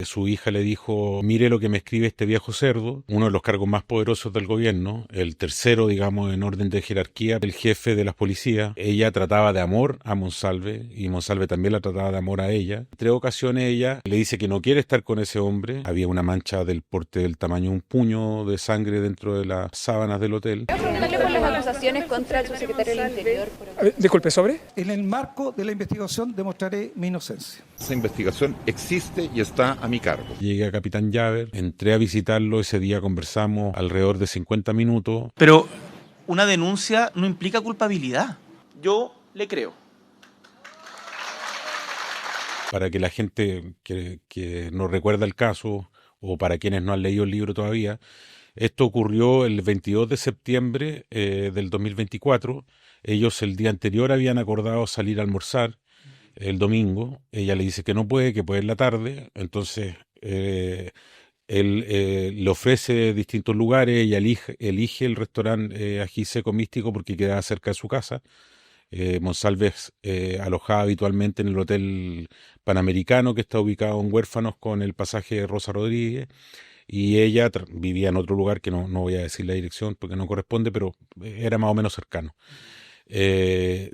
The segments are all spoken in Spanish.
Su hija le dijo, mire lo que me escribe este viejo cerdo, uno de los cargos más poderosos del gobierno, el tercero, digamos, en orden de jerarquía, el jefe de las policías. Ella trataba de amor a Monsalve y Monsalve también la trataba de amor a ella. En 3 ocasiones ella le dice que no quiere estar con ese hombre. Había una mancha del porte del tamaño de un puño de sangre dentro de las sábanas del hotel. Preguntarle por las acusaciones contra el subsecretario del Interior. Disculpe, ¿sobre? En el marco de la investigación demostraré mi inocencia. Esa investigación existe y está a mi cargo. Llegué a Capitán Llaver, entré a visitarlo, ese día conversamos alrededor de 50 minutos. Pero una denuncia no implica culpabilidad. Yo le creo. Para que la gente que no recuerda el caso, o para quienes no han leído el libro todavía, esto ocurrió el 22 de septiembre del 2024. Ellos el día anterior habían acordado salir a almorzar el domingo. Ella le dice que no puede, que puede en la tarde. Entonces él le ofrece distintos lugares. Ella elige el restaurante Ají Seco Místico porque queda cerca de su casa. Monsalves alojaba habitualmente en el Hotel Panamericano, que está ubicado en Huérfanos con el pasaje Rosa Rodríguez, y ella vivía en otro lugar que no voy a decir la dirección porque no corresponde, pero era más o menos cercano.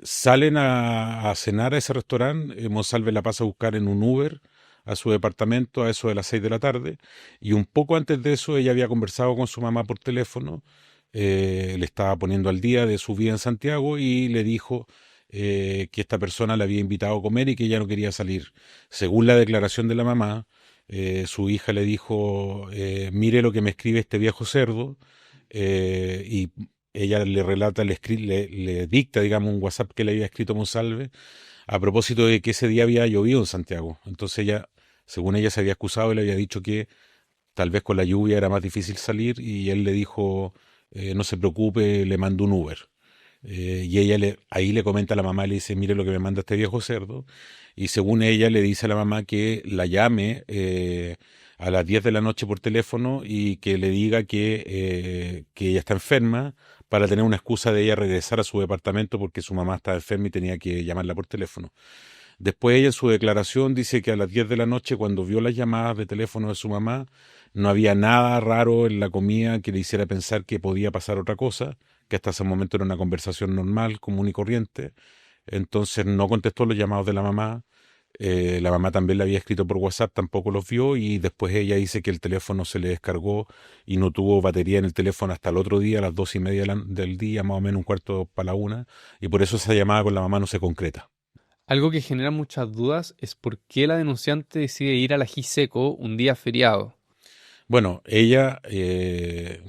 Salen a cenar a ese restaurante. Monsalve la pasa a buscar en un Uber a su departamento a eso de las 6 de la tarde, y un poco antes de eso ella había conversado con su mamá por teléfono. Le estaba poniendo al día de su vida en Santiago y le dijo que esta persona le había invitado a comer y que ella no quería salir. Según la declaración de la mamá, su hija le dijo, mire lo que me escribe este viejo cerdo, y ella le relata, le dicta, digamos, un WhatsApp que le había escrito Monsalve a propósito de que ese día había llovido en Santiago. Entonces ella, según ella, se había excusado y le había dicho que tal vez con la lluvia era más difícil salir, y él le dijo, no se preocupe, le mando un Uber. Y ella ahí le comenta a la mamá, le dice, mire lo que me manda este viejo cerdo. Y según ella le dice a la mamá que la llame a las 10 de la noche por teléfono y que le diga que ella está enferma, para tener una excusa de ella regresar a su departamento porque su mamá estaba enferma y tenía que llamarla por teléfono. Después ella en su declaración dice que a las 10 de la noche, cuando vio las llamadas de teléfono de su mamá, no había nada raro en la comida que le hiciera pensar que podía pasar otra cosa, que hasta ese momento era una conversación normal, común y corriente. Entonces no contestó los llamados de la mamá. La mamá también le había escrito por WhatsApp, tampoco los vio, y después ella dice que el teléfono se le descargó y no tuvo batería en el teléfono hasta el otro día, a las 2:30 del día, más o menos un cuarto para la una, y por eso esa llamada con la mamá no se concreta. Algo que genera muchas dudas es por qué la denunciante decide ir al Ají Seco un día feriado. Bueno, ella,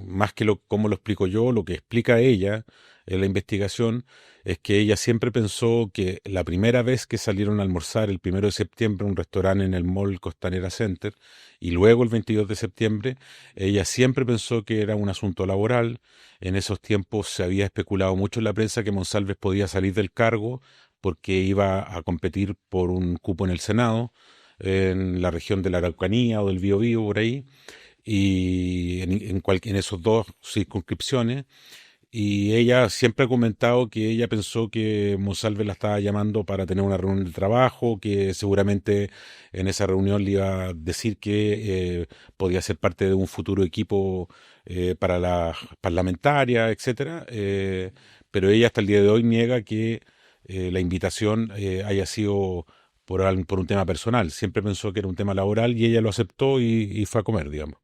más que cómo lo explico yo, lo que explica ella en la investigación es que ella siempre pensó que la primera vez que salieron a almorzar el 1 de septiembre a un restaurante en el Mall Costanera Center, y luego el 22 de septiembre, ella siempre pensó que era un asunto laboral. En esos tiempos se había especulado mucho en la prensa que Monsalves podía salir del cargo porque iba a competir por un cupo en el Senado, en la región de la Araucanía o del Biobío, por ahí, y en esos dos circunscripciones. Y ella siempre ha comentado que ella pensó que Monsalve la estaba llamando para tener una reunión de trabajo, que seguramente en esa reunión le iba a decir que podía ser parte de un futuro equipo para la parlamentaria, etcétera. Pero ella hasta el día de hoy niega que la invitación haya sido por un tema personal. Siempre pensó que era un tema laboral y ella lo aceptó y fue a comer, digamos.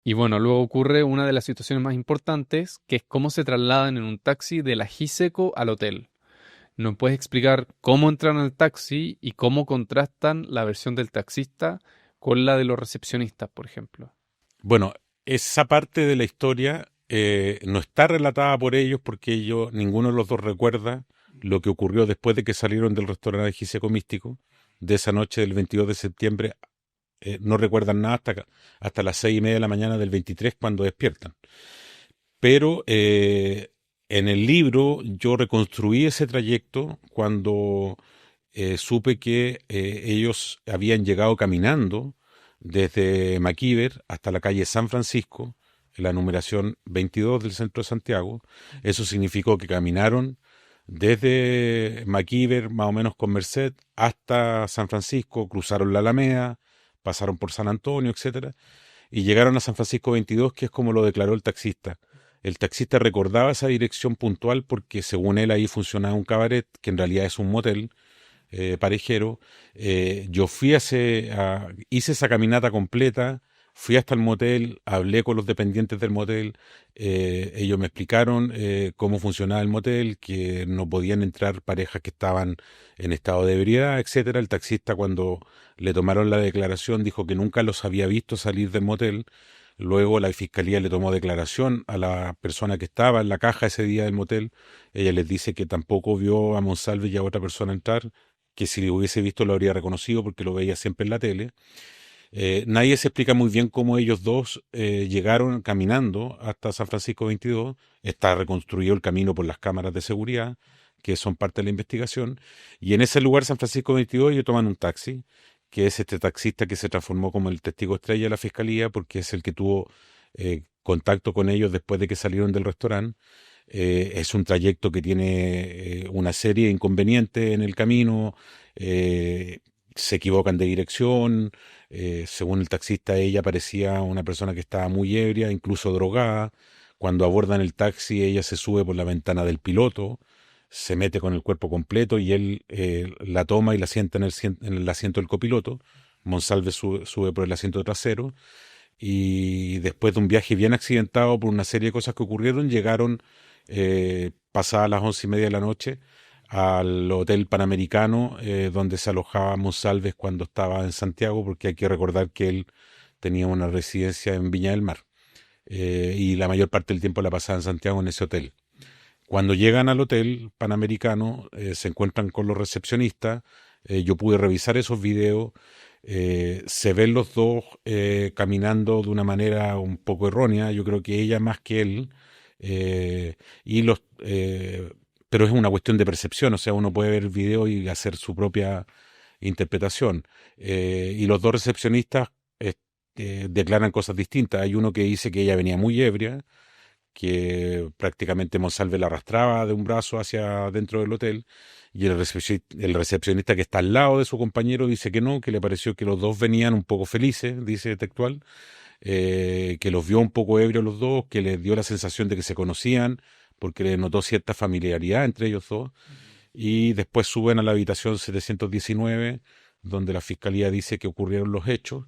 Y bueno, luego ocurre una de las situaciones más importantes, que es cómo se trasladan en un taxi del Ají Seco al hotel. ¿Nos puedes explicar cómo entran al taxi y cómo contrastan la versión del taxista con la de los recepcionistas, por ejemplo? Bueno, esa parte de la historia no está relatada por ellos porque ninguno de los dos recuerda lo que ocurrió después de que salieron del restaurante de Giseco Místico, de esa noche del 22 de septiembre. No recuerdan nada hasta las 6:30 de la mañana del 23, cuando despiertan. Pero en el libro yo reconstruí ese trayecto cuando supe que ellos habían llegado caminando desde Maquiver hasta la calle San Francisco, en la numeración 22 del centro de Santiago. Eso significó que caminaron desde Maquiver, más o menos con Merced, hasta San Francisco, cruzaron la Alameda, pasaron por San Antonio, etcétera, y llegaron a San Francisco 22, que es como lo declaró el taxista. El taxista recordaba esa dirección puntual porque según él ahí funcionaba un cabaret, que en realidad es un motel parejero. Yo hice esa caminata completa, fui hasta el motel, hablé con los dependientes del motel, ellos me explicaron cómo funcionaba el motel, que no podían entrar parejas que estaban en estado de ebriedad, etcétera. El taxista, cuando le tomaron la declaración, dijo que nunca los había visto salir del motel. Luego la fiscalía le tomó declaración a la persona que estaba en la caja ese día del motel. Ella les dice que tampoco vio a Monsalve y a otra persona entrar, que si lo hubiese visto lo habría reconocido porque lo veía siempre en la tele. Nadie se explica muy bien cómo ellos dos llegaron caminando hasta San Francisco 22. Está reconstruido el camino por las cámaras de seguridad, que son parte de la investigación. Y en ese lugar, San Francisco 22, ellos toman un taxi, que es este taxista que se transformó como el testigo estrella de la fiscalía, porque es el que tuvo contacto con ellos después de que salieron del restaurante. Es un trayecto que tiene una serie de inconvenientes en el camino, se equivocan de dirección, según el taxista ella parecía una persona que estaba muy ebria, incluso drogada. Cuando abordan el taxi ella se sube por la ventana del piloto, se mete con el cuerpo completo y él la toma y la sienta en el asiento del copiloto. Monsalve sube por el asiento trasero y después de un viaje bien accidentado por una serie de cosas que ocurrieron, llegaron pasadas las 11:30 de la noche al Hotel Panamericano donde se alojaba Monsalve cuando estaba en Santiago, porque hay que recordar que él tenía una residencia en Viña del Mar y la mayor parte del tiempo la pasaba en Santiago en ese hotel. Cuando llegan al Hotel Panamericano se encuentran con los recepcionistas. Yo pude revisar esos videos. Se ven los dos caminando de una manera un poco errónea, yo creo que ella más que él, eh, y los, pero es una cuestión de percepción, o sea, uno puede ver el video y hacer su propia interpretación. Y los dos recepcionistas declaran cosas distintas. Hay uno que dice que ella venía muy ebria, que prácticamente Monsalve la arrastraba de un brazo hacia dentro del hotel, y el recepcionista que está al lado de su compañero dice que no, que le pareció que los dos venían un poco felices, dice textual, que los vio un poco ebrios los dos, que les dio la sensación de que se conocían, porque le notó cierta familiaridad entre ellos dos, y después suben a la habitación 719, donde la fiscalía dice que ocurrieron los hechos.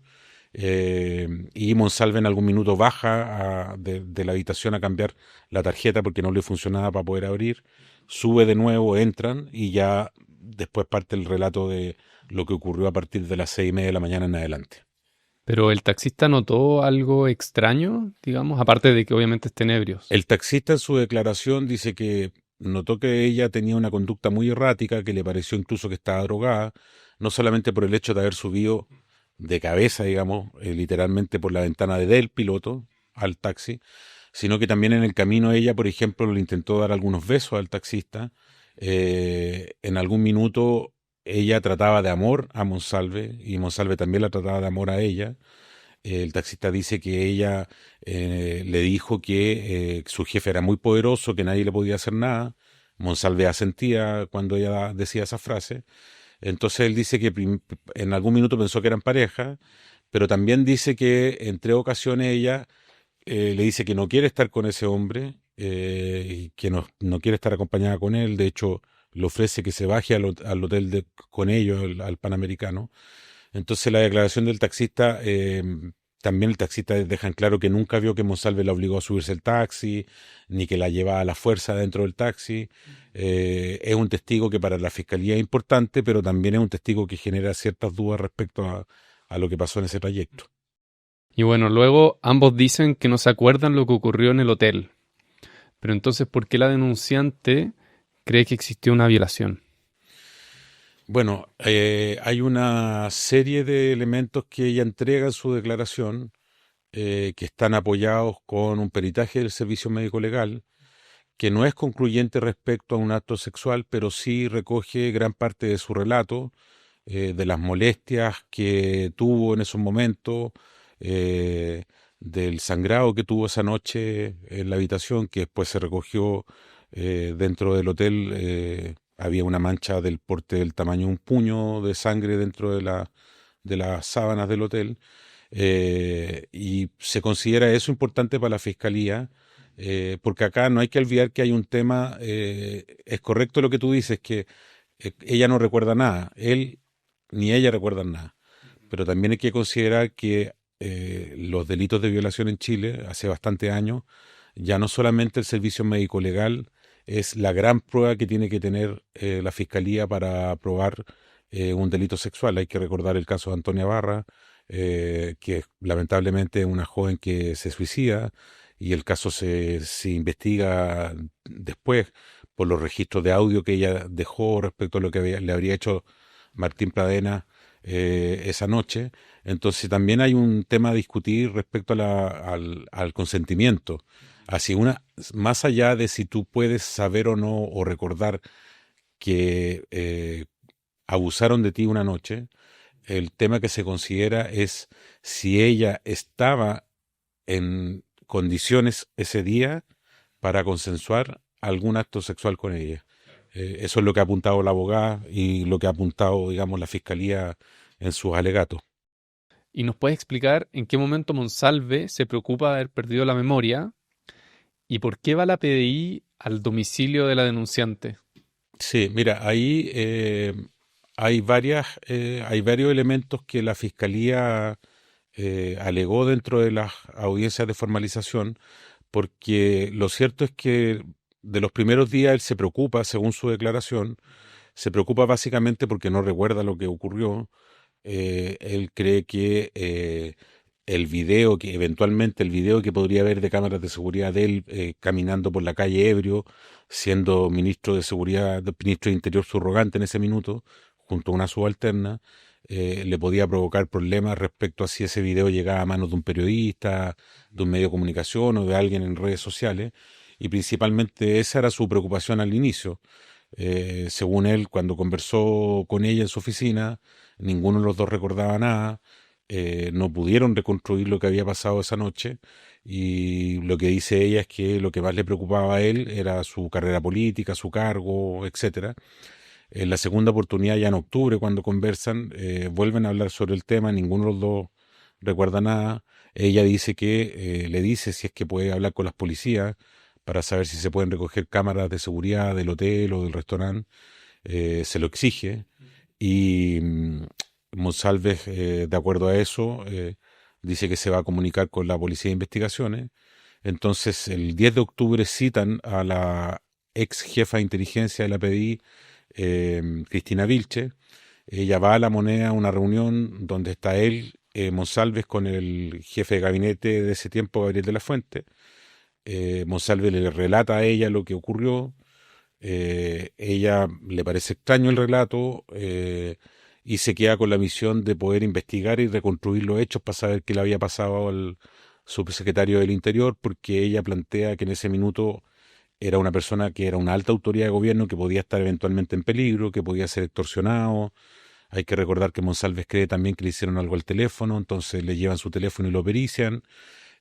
Y Monsalve en algún minuto baja de la habitación a cambiar la tarjeta porque no le funcionaba para poder abrir, sube de nuevo, entran y ya después parte el relato de lo que ocurrió a partir de las 6:30 de la mañana en adelante. Pero el taxista notó algo extraño, digamos, aparte de que obviamente estén ebrios. El taxista en su declaración dice que notó que ella tenía una conducta muy errática, que le pareció incluso que estaba drogada, no solamente por el hecho de haber subido de cabeza, digamos, literalmente por la ventana del piloto al taxi, sino que también en el camino ella, por ejemplo, le intentó dar algunos besos al taxista. En algún minuto ella trataba de amor a Monsalve y Monsalve también la trataba de amor a ella. El taxista dice que ella le dijo que su jefe era muy poderoso, que nadie le podía hacer nada. Monsalve asentía cuando ella decía esa frase. Entonces él dice que en algún minuto pensó que eran pareja, pero también dice que en 3 ocasiones ella le dice que no quiere estar con ese hombre y que no quiere estar acompañada con él. De hecho, le ofrece que se baje al hotel con ellos, al Panamericano. Entonces la declaración del taxista, también el taxista deja en claro que nunca vio que Monsalve la obligó a subirse al taxi, ni que la llevaba a la fuerza dentro del taxi. Es un testigo que para la fiscalía es importante, pero también es un testigo que genera ciertas dudas respecto a lo que pasó en ese trayecto. Y bueno, luego ambos dicen que no se acuerdan lo que ocurrió en el hotel. Pero entonces, ¿por qué la denunciante cree que existió una violación? Bueno, hay una serie de elementos que ella entrega en su declaración que están apoyados con un peritaje del Servicio Médico Legal, que no es concluyente respecto a un acto sexual, pero sí recoge gran parte de su relato, de las molestias que tuvo en esos momentos, del sangrado que tuvo esa noche en la habitación, que después se recogió dentro del hotel. Había una mancha del porte del tamaño de un puño de sangre dentro de las sábanas del hotel, y se considera eso importante para la Fiscalía, porque acá no hay que olvidar que hay un tema, es correcto lo que tú dices, que ella no recuerda nada, él ni ella recuerdan nada, pero también hay que considerar que los delitos de violación en Chile, hace bastante años, ya no solamente el servicio médico legal es la gran prueba que tiene que tener la Fiscalía para probar un delito sexual. Hay que recordar el caso de Antonia Barra, que lamentablemente es una joven que se suicida y el caso se investiga después por los registros de audio que ella dejó respecto a lo que le habría hecho Martín Pradena esa noche. Entonces también hay un tema a discutir respecto a al consentimiento. Así más allá de si tú puedes saber o no o recordar que abusaron de ti una noche, el tema que se considera es si ella estaba en condiciones ese día para consensuar algún acto sexual con ella. Eso es lo que ha apuntado la abogada y lo que ha apuntado, digamos, la Fiscalía en sus alegatos. ¿Y nos puedes explicar en qué momento Monsalve se preocupa de haber perdido la memoria y por qué va la PDI al domicilio de la denunciante? Sí, mira, ahí hay varios elementos que la Fiscalía alegó dentro de las audiencias de formalización, porque lo cierto es que de los primeros días él se preocupa, según su declaración, se preocupa básicamente porque no recuerda lo que ocurrió. Él cree que eventualmente el video que podría haber de cámaras de seguridad de él caminando por la calle ebrio, siendo ministro de Seguridad, ministro de Interior subrogante en ese minuto, junto a una subalterna, le podía provocar problemas respecto a si ese video llegaba a manos de un periodista, de un medio de comunicación o de alguien en redes sociales, y principalmente esa era su preocupación al inicio. Según él, cuando conversó con ella en su oficina, ninguno de los dos recordaba nada, no pudieron reconstruir lo que había pasado esa noche, y lo que dice ella es que lo que más le preocupaba a él era su carrera política, su cargo, etcétera. En la segunda oportunidad, ya en octubre, cuando conversan, vuelven a hablar sobre el tema, ninguno de los dos recuerda nada. Ella dice que le dice si es que puede hablar con las policías para saber si se pueden recoger cámaras de seguridad del hotel o del restaurante. Se lo exige y Monsalve, de acuerdo a eso, dice que se va a comunicar con la Policía de Investigaciones. Entonces, el 10 de octubre citan a la ex jefa de inteligencia de la PDI, Cristina Vilche. Ella va a La Moneda a una reunión donde está él, Monsalve, con el jefe de gabinete de ese tiempo, Gabriel de la Fuente. Monsalve le relata a ella lo que ocurrió. Ella le parece extraño el relato y se queda con la misión de poder investigar y reconstruir los hechos para saber qué le había pasado al subsecretario del Interior, porque ella plantea que en ese minuto era una persona que era una alta autoridad de gobierno que podía estar eventualmente en peligro, que podía ser extorsionado. Hay que recordar que Monsalve cree también que le hicieron algo al teléfono, entonces le llevan su teléfono y lo perician.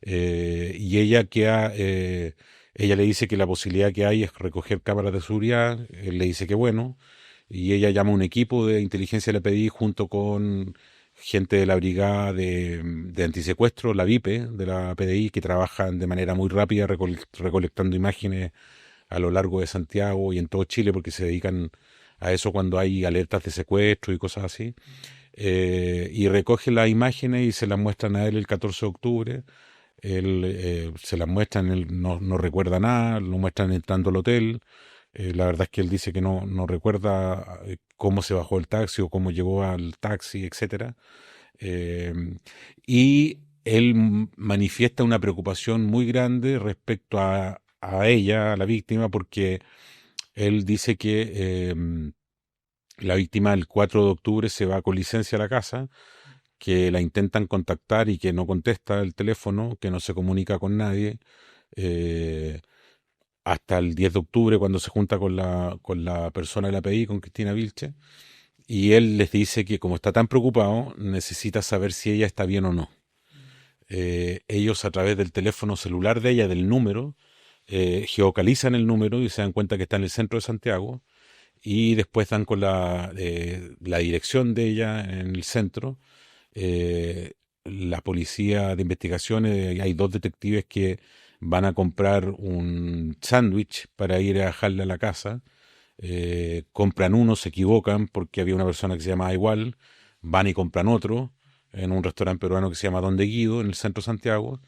Y ella le dice que la posibilidad que hay es recoger cámaras de seguridad. Él le dice que bueno, y ella llama a un equipo de inteligencia de la PDI junto con gente de la brigada de antisecuestro, la VIPE de la PDI, que trabajan de manera muy rápida recolectando imágenes a lo largo de Santiago y en todo Chile, porque se dedican a eso cuando hay alertas de secuestro y cosas así. Y recoge las imágenes y se las muestran a él el 14 de octubre. Él se las muestran, él no recuerda nada, lo muestran entrando al hotel. La verdad es que él dice que no recuerda cómo se bajó el taxi o cómo llegó al taxi, etcétera. Y él manifiesta una preocupación muy grande respecto a ella, a la víctima, porque él dice que la víctima el 4 de octubre se va con licencia a la casa, que la intentan contactar y que no contesta el teléfono, que no se comunica con nadie, hasta el 10 de octubre cuando se junta con la persona de la PDI, con Cristina Vilche, y él les dice que como está tan preocupado, necesita saber si ella está bien o no. Ellos a través del teléfono celular de ella, del número, geocalizan el número y se dan cuenta que está en el centro de Santiago, y después dan con la dirección de ella en el centro. la policía de investigaciones, hay dos detectives que van a comprar un sándwich para ir a dejarle a la casa. Compran uno, se equivocan porque había una persona que se llamaba igual, van y compran otro en un restaurante peruano que se llama Don de Guido, en el centro de Santiago,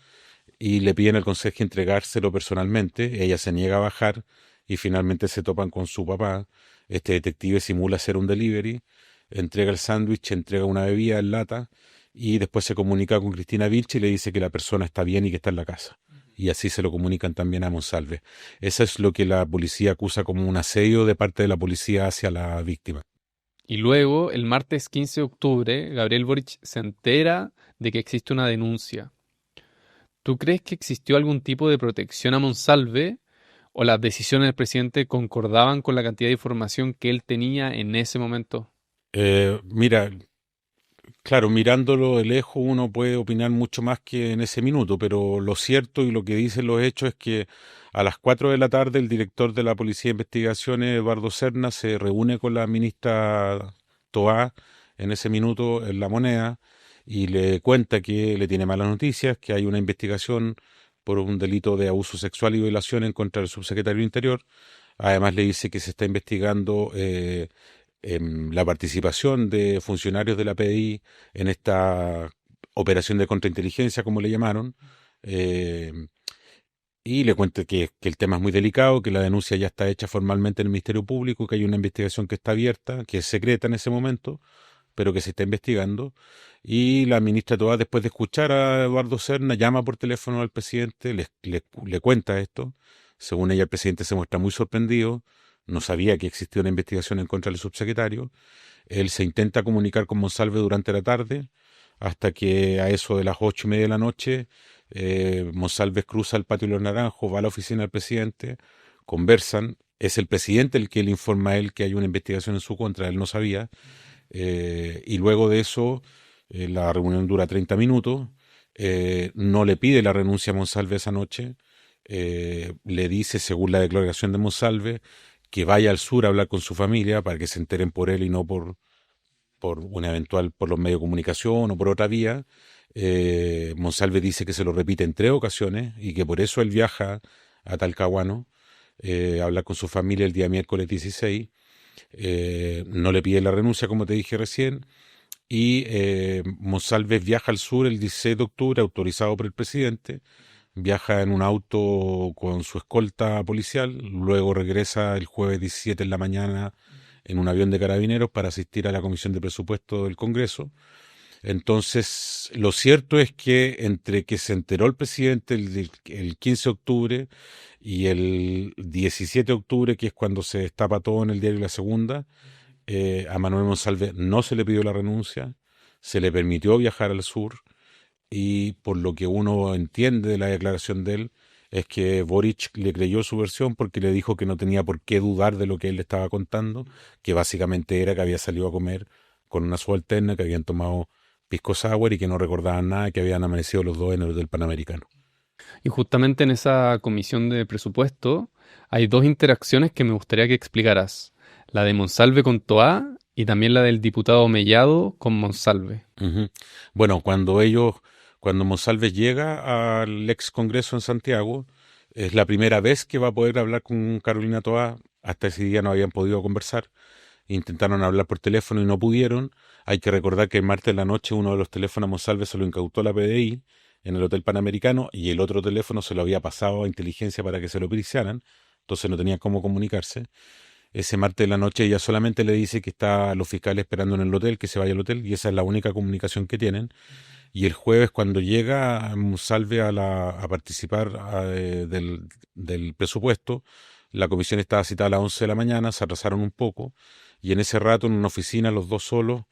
y le piden al conserje entregárselo personalmente. Ella se niega a bajar y finalmente se topan con su papá. Este detective simula hacer un delivery, entrega el sándwich, entrega una bebida en lata y después se comunica con Cristina Vilche y le dice que la persona está bien y que está en la casa. Y así se lo comunican también a Monsalve. Eso es lo que la policía acusa como un asedio de parte de la policía hacia la víctima. Y luego, el martes 15 de octubre, Gabriel Boric se entera de que existe una denuncia. ¿Tú crees que existió algún tipo de protección a Monsalve o las decisiones del presidente concordaban con la cantidad de información que él tenía en ese momento? Mira, claro, mirándolo de lejos uno puede opinar mucho más que en ese minuto, pero lo cierto y lo que dicen los hechos es que a las 4 de la tarde el director de la Policía de Investigaciones, Eduardo Serna, se reúne con la ministra Toá en ese minuto en La Moneda y le cuenta que le tiene malas noticias, que hay una investigación por un delito de abuso sexual y violación en contra del subsecretario del Interior. Además le dice que se está investigando la participación de funcionarios de la PDI en esta operación de contrainteligencia, como le llamaron, eh, y le cuenta que el tema es muy delicado, que la denuncia ya está hecha formalmente en el Ministerio Público, que hay una investigación que está abierta, que es secreta en ese momento, pero que se está investigando. Y la ministra Toá, después de escuchar a Eduardo Serna, llama por teléfono al presidente, le cuenta esto. Según ella, el presidente se muestra muy sorprendido, no sabía que existía una investigación en contra del subsecretario. Él se intenta comunicar con Monsalve durante la tarde, hasta que a eso de las 8:30 de la noche, Monsalve cruza el patio de los Naranjos, va a la oficina del presidente, conversan. Es el presidente el que le informa a él que hay una investigación en su contra, él no sabía. Y luego de eso, la reunión dura 30 minutos. No le pide la renuncia a Monsalve esa noche. Le dice, según la declaración de Monsalve, que vaya al sur a hablar con su familia para que se enteren por él y no por una eventual, por los medios de comunicación o por otra vía. Monsalve dice que se lo repite en 3 ocasiones y que por eso él viaja a Talcahuano a hablar con su familia el día miércoles 16. No le pide la renuncia, como te dije recién, y Monsalve viaja al sur el 16 de octubre, autorizado por el presidente, viaja en un auto con su escolta policial, luego regresa el jueves 17 en la mañana en un avión de carabineros para asistir a la Comisión de Presupuesto del Congreso. Entonces, lo cierto es que entre que se enteró el presidente el 15 de octubre y el 17 de octubre, que es cuando se destapa todo en el diario La Segunda, a Manuel Monsalve no se le pidió la renuncia, se le permitió viajar al sur y por lo que uno entiende de la declaración de él, es que Boric le creyó su versión porque le dijo que no tenía por qué dudar de lo que él le estaba contando, que básicamente era que había salido a comer con una subalterna, que habían tomado pisco sour y que no recordaban nada, que habían amanecido los dos en el Hotel Panamericano. Y justamente en esa comisión de presupuesto hay 2 interacciones que me gustaría que explicaras. La de Monsalve con Toá y también la del diputado Mellado con Monsalve. Ujú. Bueno, cuando Monsalve llega al ex Congreso en Santiago, es la primera vez que va a poder hablar con Carolina Toá. Hasta ese día no habían podido conversar. Intentaron hablar por teléfono y no pudieron. Hay que recordar que el martes de la noche uno de los teléfonos a Monsalve se lo incautó la PDI en el Hotel Panamericano y el otro teléfono se lo había pasado a inteligencia para que se lo periciaran. Entonces no tenían cómo comunicarse. Ese martes de la noche ella solamente le dice que está a los fiscales esperando en el hotel, que se vaya al hotel, y esa es la única comunicación que tienen. Y el jueves, cuando llega Monsalve a participar del presupuesto, la comisión estaba citada a las 11 de la mañana, se atrasaron un poco, y en ese rato en una oficina los dos solos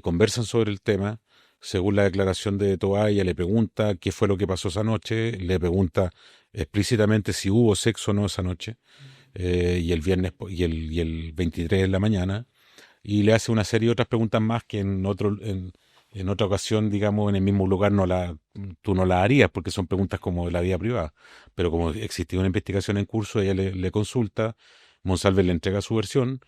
conversan sobre el tema. Según la declaración de Toá, ella le pregunta qué fue lo que pasó esa noche, le pregunta explícitamente si hubo sexo o no esa noche, y el viernes y el 23 de la mañana, y le hace una serie de otras preguntas más que en otra ocasión, digamos, en el mismo lugar tú no las harías porque son preguntas como de la vida privada, pero como existía una investigación en curso, ella le consulta, Monsalve le entrega su versión,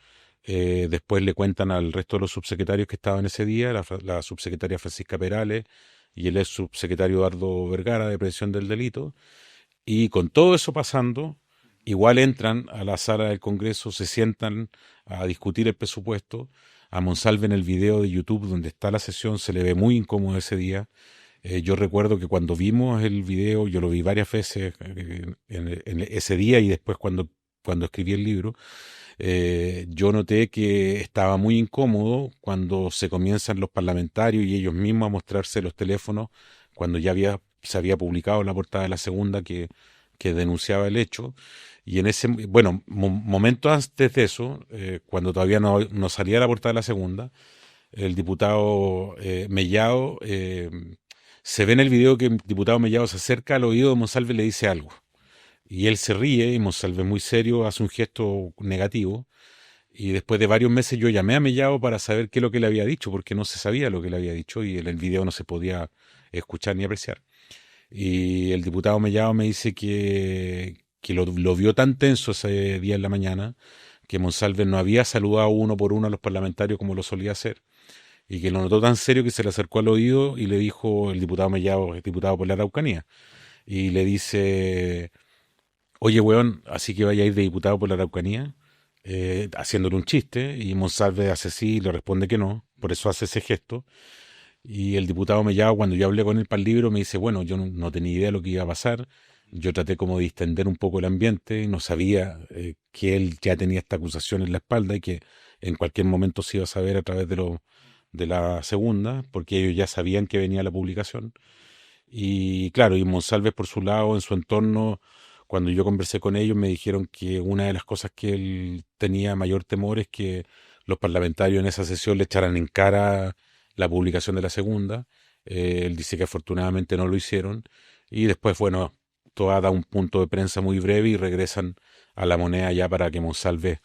Después le cuentan al resto de los subsecretarios que estaban ese día, la subsecretaria Francisca Perales y el ex subsecretario Eduardo Vergara de Prevención del Delito. Y con todo eso pasando, igual entran a la sala del Congreso, se sientan a discutir el presupuesto. A Monsalve en el video de YouTube donde está la sesión se le ve muy incómodo ese día. Yo recuerdo que cuando vimos el video, yo lo vi varias veces en ese día y después cuando escribí el libro, yo noté que estaba muy incómodo cuando se comienzan los parlamentarios y ellos mismos a mostrarse los teléfonos, cuando ya se había publicado la portada de la segunda que denunciaba el hecho. Y en ese, bueno, momentos antes de eso, cuando todavía no salía la portada de la segunda, el diputado Mellado, se ve en el video que el diputado Mellado se acerca al oído de Monsalve y le dice algo. Y él se ríe y Monsalve muy serio hace un gesto negativo. Y después de varios meses yo llamé a Mellado para saber qué es lo que le había dicho, porque no se sabía lo que le había dicho y en el video no se podía escuchar ni apreciar. Y el diputado Mellado me dice que lo vio tan tenso ese día en la mañana que Monsalve no había saludado uno por uno a los parlamentarios como lo solía hacer y que lo notó tan serio que se le acercó al oído y le dijo el diputado Mellado, el diputado por la Araucanía, y le dice: oye, weón, así que vaya a ir de diputado por la Araucanía, haciéndole un chiste, y Monsalve hace sí y le responde que no, por eso hace ese gesto. Y el diputado Mellado, cuando yo hablé con él para el libro, me dice: bueno, yo no tenía idea de lo que iba a pasar, yo traté como de distender un poco el ambiente, no sabía que él ya tenía esta acusación en la espalda y que en cualquier momento se iba a saber a través de la segunda, porque ellos ya sabían que venía la publicación. Y claro, y Monsalve por su lado, en su entorno, cuando yo conversé con ellos, me dijeron que una de las cosas que él tenía mayor temor es que los parlamentarios en esa sesión le echaran en cara la publicación de la segunda. Él dice que afortunadamente no lo hicieron. Y después, bueno, toda da un punto de prensa muy breve y regresan a la moneda ya para que Monsalve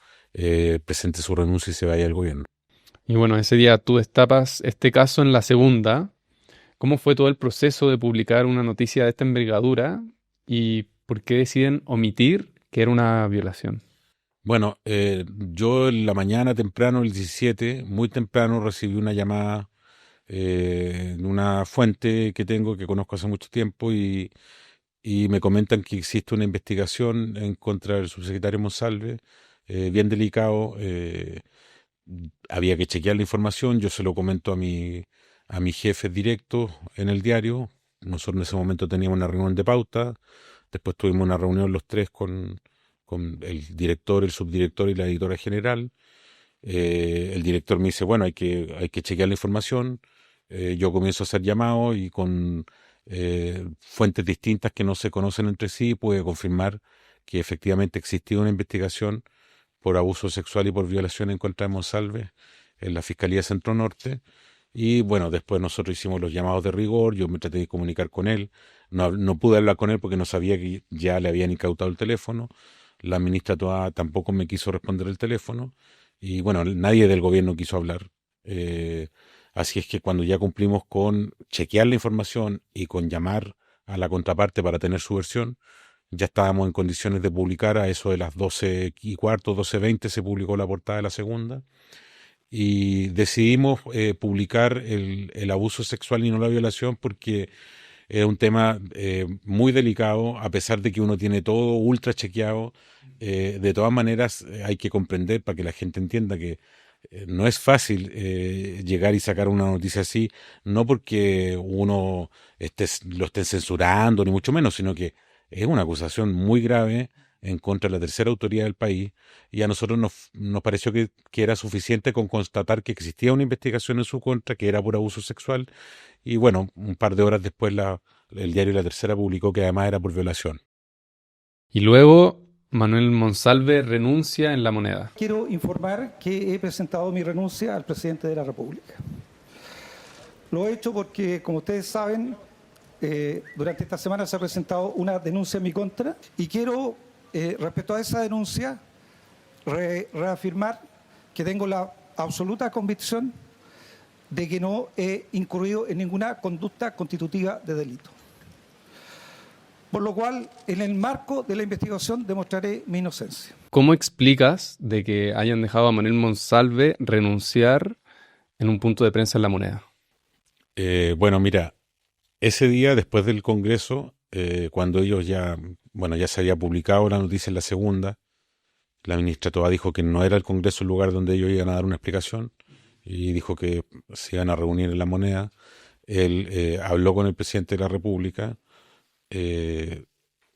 presente su renuncia y se vaya del gobierno. Y bueno, ese día tú destapas este caso en la segunda. ¿Cómo fue todo el proceso de publicar una noticia de esta envergadura y por qué deciden omitir que era una violación? Bueno, yo en la mañana temprano, el 17, muy temprano, recibí una llamada de una fuente que tengo, que conozco hace mucho tiempo, y me comentan que existe una investigación en contra del subsecretario Monsalve, bien delicado. Había que chequear la información, yo se lo comento a mi jefe directo en el diario. Nosotros en ese momento teníamos una reunión de pauta, después tuvimos una reunión los tres con el director, el subdirector y la editora general. El director me dice: bueno, hay que chequear la información. Yo comienzo a hacer llamados y con fuentes distintas que no se conocen entre sí pude confirmar que efectivamente existía una investigación por abuso sexual y por violación en contra de Monsalve en la Fiscalía Centro Norte. Y bueno, después nosotros hicimos los llamados de rigor, yo me traté de comunicar con él, no pude hablar con él porque no sabía que ya le habían incautado el teléfono, la ministra Toá tampoco me quiso responder el teléfono, y bueno, nadie del gobierno quiso hablar. Así es que cuando ya cumplimos con chequear la información y con llamar a la contraparte para tener su versión, ya estábamos en condiciones de publicar. A eso de las 12:15, 12:20 se publicó la portada de la segunda. Y decidimos publicar el abuso sexual y no la violación porque era un tema muy delicado, a pesar de que uno tiene todo ultra chequeado. De todas maneras, hay que comprender, para que la gente entienda, que no es fácil llegar y sacar una noticia así, no porque uno lo esté censurando, ni mucho menos, sino que es una acusación muy grave en contra de la tercera autoridad del país, y a nosotros nos pareció que era suficiente con constatar que existía una investigación en su contra, que era por abuso sexual, y bueno, un par de horas después el diario La Tercera publicó que además era por violación. Y luego Manuel Monsalve renuncia en La Moneda. Quiero informar que he presentado mi renuncia al presidente de la República. Lo he hecho porque, como ustedes saben, durante esta semana se ha presentado una denuncia en mi contra y quiero, respecto a esa denuncia, reafirmar que tengo la absoluta convicción de que no he incurrido en ninguna conducta constitutiva de delito. por lo cual, en el marco de la investigación, demostraré mi inocencia. ¿Cómo explicas de que hayan dejado a Manuel Monsalve renunciar en un punto de prensa en La Moneda? Bueno, mira, ese día, después del Congreso, cuando ellos ya se había publicado la noticia en la segunda, la ministra Toá dijo que no era el Congreso el lugar donde ellos iban a dar una explicación y dijo que se iban a reunir en La Moneda. Él habló con el presidente de la República.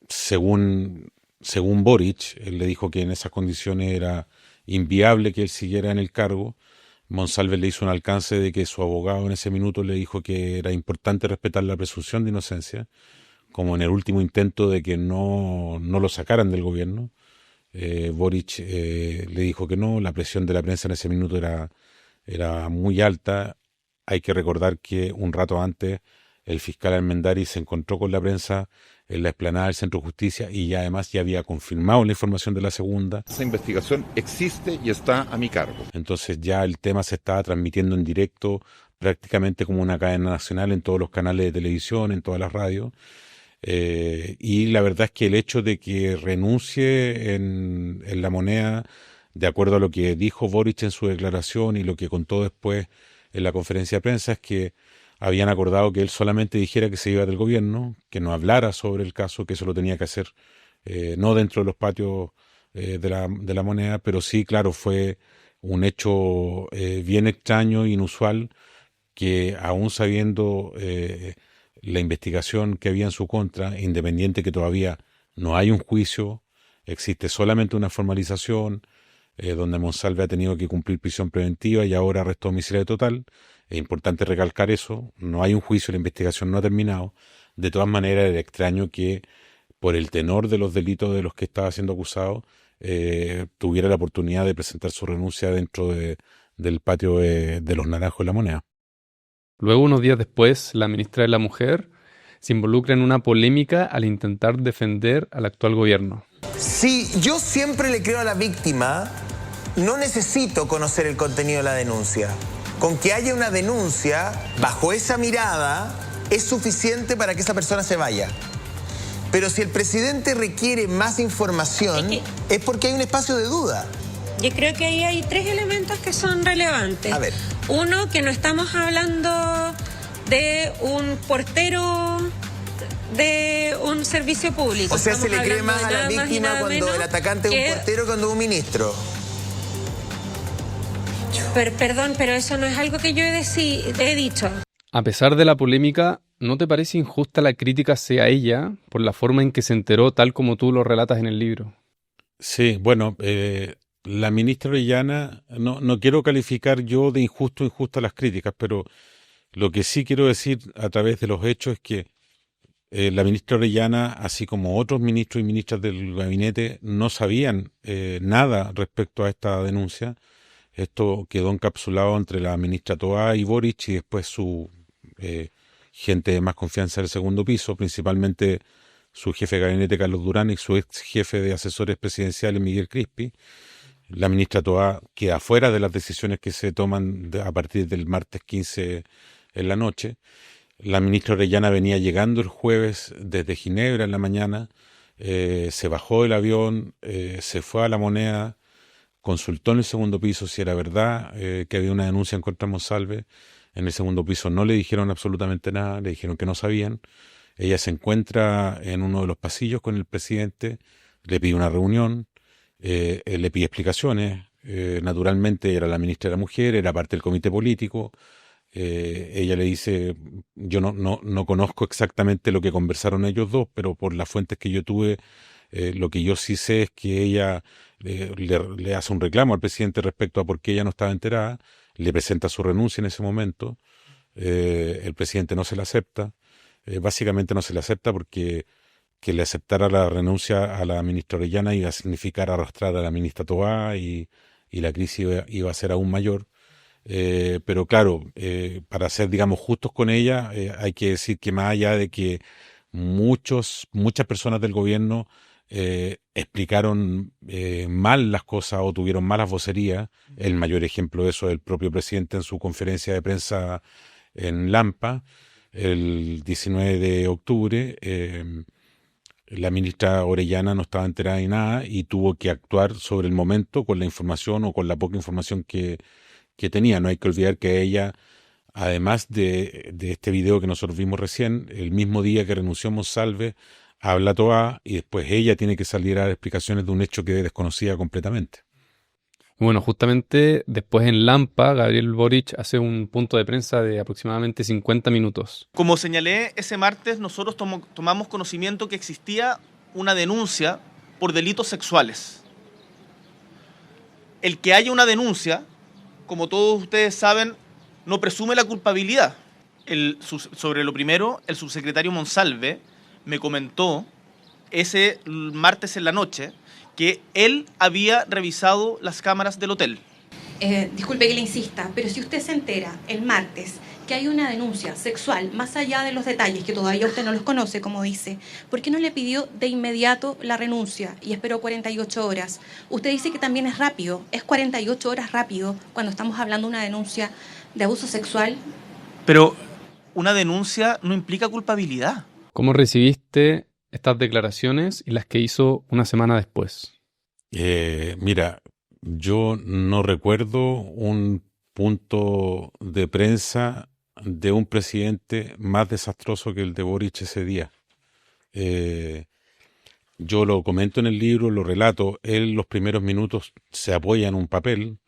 Según Boric, él le dijo que en esas condiciones era inviable que él siguiera en el cargo. Monsalve le hizo un alcance de que su abogado en ese minuto le dijo que era importante respetar la presunción de inocencia, como en el último intento de que no lo sacaran del gobierno. Boric le dijo que no, la presión de la prensa en ese minuto era muy alta. Hay que recordar que un rato antes el fiscal Armendáriz se encontró con la prensa en la explanada del Centro de Justicia y ya además ya había confirmado la información de la segunda. Esa investigación existe y está a mi cargo. Entonces ya el tema se estaba transmitiendo en directo prácticamente como una cadena nacional en todos los canales de televisión, en todas las radios. Y la verdad es que el hecho de que renuncie en La Moneda, de acuerdo a lo que dijo Boric en su declaración y lo que contó después en la conferencia de prensa, es que habían acordado que él solamente dijera que se iba del gobierno, que no hablara sobre el caso, que eso lo tenía que hacer no dentro de los patios de la Moneda, pero sí, claro, fue un hecho bien extraño, inusual, que aún sabiendo la investigación que había en su contra, independiente que todavía no hay un juicio, existe solamente una formalización donde Monsalve ha tenido que cumplir prisión preventiva y ahora arresto domiciliario total. Es importante recalcar eso, no hay un juicio, la investigación no ha terminado. De todas maneras, era extraño que por el tenor de los delitos de los que estaba siendo acusado, tuviera la oportunidad de presentar su renuncia dentro del patio de los Naranjos de La Moneda. Luego, unos días después, la ministra de la Mujer se involucra en una polémica al intentar defender al actual gobierno. Si yo siempre le creo a la víctima, no necesito conocer el contenido de la denuncia. Con que haya una denuncia, bajo esa mirada, es suficiente para que esa persona se vaya. Pero si el presidente requiere más información, es porque hay un espacio de duda. Yo creo que ahí hay tres elementos que son relevantes. A ver. Uno, que no estamos hablando de un portero de un servicio público. O sea, estamos se le cree hablando más de a la nada más y víctima nada cuando menos el atacante es un portero que cuando es un ministro. Perdón, pero eso no es algo que yo he dicho. A pesar de la polémica, ¿no te parece injusta la crítica hacia ella por la forma en que se enteró, tal como tú lo relatas en el libro? Sí, bueno, la ministra Orellana, no quiero calificar yo de injusto o injusta las críticas, pero lo que sí quiero decir a través de los hechos es que la ministra Orellana, así como otros ministros y ministras del gabinete, no sabían nada respecto a esta denuncia. Esto quedó encapsulado entre la ministra Toá y Boric y después su gente de más confianza del segundo piso, principalmente su jefe de gabinete Carlos Durán y su ex jefe de asesores presidenciales Miguel Crispi. La ministra Toá queda fuera de las decisiones que se toman a partir del martes 15 en la noche. La ministra Orellana venía llegando el jueves desde Ginebra en la mañana, se bajó del avión, se fue a La Moneda, consultó en el segundo piso si era verdad que había una denuncia en contra de Monsalve. En el segundo piso no le dijeron absolutamente nada, le dijeron que no sabían. Ella se encuentra en uno de los pasillos con el presidente, le pide una reunión, le pide explicaciones. Naturalmente era la ministra de la Mujer, era parte del comité político. Ella le dice, yo no conozco exactamente lo que conversaron ellos dos, pero por las fuentes que yo tuve, lo que yo sí sé es que ella le hace un reclamo al presidente respecto a por qué ella no estaba enterada, le presenta su renuncia en ese momento, el presidente no se la acepta, básicamente no se la acepta porque que le aceptara la renuncia a la ministra Orellana iba a significar arrastrar a la ministra Toá y la crisis iba a ser aún mayor. Pero claro, para ser, digamos, justos con ella, hay que decir que más allá de que muchas personas del gobierno explicaron mal las cosas o tuvieron malas vocerías, el mayor ejemplo de eso es el propio presidente en su conferencia de prensa en Lampa, el 19 de octubre, la ministra Orellana no estaba enterada de nada y tuvo que actuar sobre el momento con la información o con la poca información que tenía. No hay que olvidar que ella, además de este video que nosotros vimos recién, el mismo día que renunció Monsalve, habla Toa y después ella tiene que salir a dar explicaciones de un hecho que desconocía completamente. Bueno, justamente después en Lampa, Gabriel Boric hace un punto de prensa de aproximadamente 50 minutos. Como señalé, ese martes nosotros tomamos conocimiento que existía una denuncia por delitos sexuales. El que haya una denuncia, como todos ustedes saben, no presume la culpabilidad. Sobre lo primero, el subsecretario Monsalve me comentó ese martes en la noche que él había revisado las cámaras del hotel. Disculpe que le insista, pero si usted se entera el martes que hay una denuncia sexual, más allá de los detalles, que todavía usted no los conoce, como dice, ¿por qué no le pidió de inmediato la renuncia y esperó 48 horas? Usted dice que también es rápido, es 48 horas rápido cuando estamos hablando de una denuncia de abuso sexual. Pero una denuncia no implica culpabilidad. ¿Cómo recibiste estas declaraciones y las que hizo una semana después? Mira, yo no recuerdo un punto de prensa de un presidente más desastroso que el de Boric ese día. Yo lo comento en el libro, lo relato. Él los primeros minutos se apoya en un papel,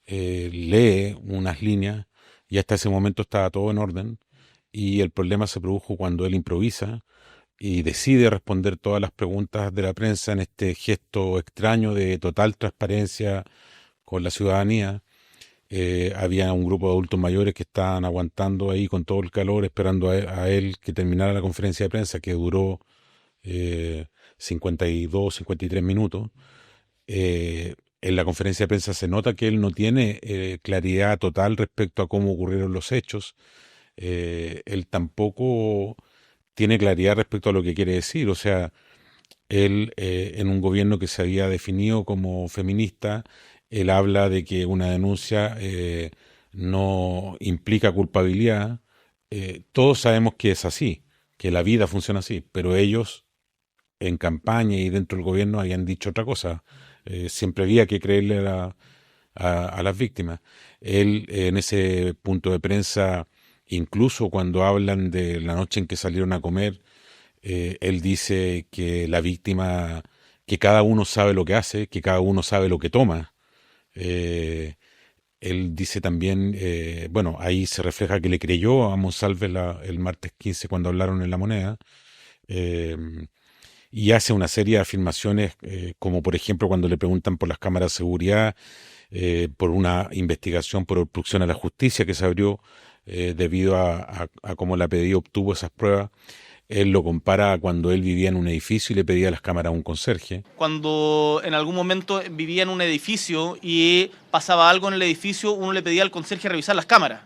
lee unas líneas y hasta ese momento estaba todo en orden. Y el problema se produjo cuando él improvisa y decide responder todas las preguntas de la prensa en este gesto extraño de total transparencia con la ciudadanía. Había un grupo de adultos mayores que estaban aguantando ahí con todo el calor, esperando a él que terminara la conferencia de prensa, que duró 52, 53 minutos. En la conferencia de prensa se nota que él no tiene claridad total respecto a cómo ocurrieron los hechos. Él tampoco tiene claridad respecto a lo que quiere decir. O sea, él en un gobierno que se había definido como feminista, él habla de que una denuncia no implica culpabilidad. Todos sabemos que es así, que la vida funciona así, pero ellos en campaña y dentro del gobierno habían dicho otra cosa. Siempre había que creerle a las víctimas. Él en ese punto de prensa, incluso cuando hablan de la noche en que salieron a comer, él dice que la víctima, que cada uno sabe lo que hace, que cada uno sabe lo que toma. Él dice también, bueno, ahí se refleja que le creyó a Monsalve el martes 15 cuando hablaron en La Moneda, y hace una serie de afirmaciones, como por ejemplo cuando le preguntan por las cámaras de seguridad, por una investigación por obstrucción a la justicia que se abrió debido a cómo la PDI obtuvo esas pruebas. Él lo compara a cuando él vivía en un edificio y le pedía las cámaras a un conserje. Cuando en algún momento vivía en un edificio y pasaba algo en el edificio, uno le pedía al conserje revisar las cámaras,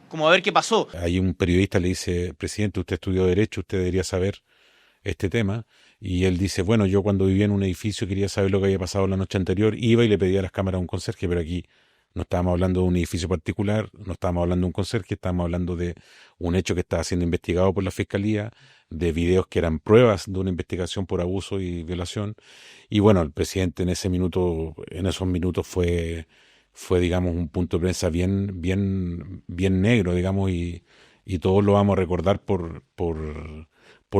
como a ver qué pasó. Hay un periodista le dice, presidente, usted estudió Derecho, usted debería saber este tema. Y él dice, bueno, yo cuando vivía en un edificio quería saber lo que había pasado la noche anterior, iba y le pedía las cámaras a un conserje, pero aquí no estábamos hablando de un edificio particular, no estábamos hablando de un conserje, estábamos hablando de un hecho que estaba siendo investigado por la Fiscalía, de videos que eran pruebas de una investigación por abuso y violación. Y bueno, el presidente en esos minutos fue digamos, un punto de prensa bien negro, digamos, y todos lo vamos a recordar por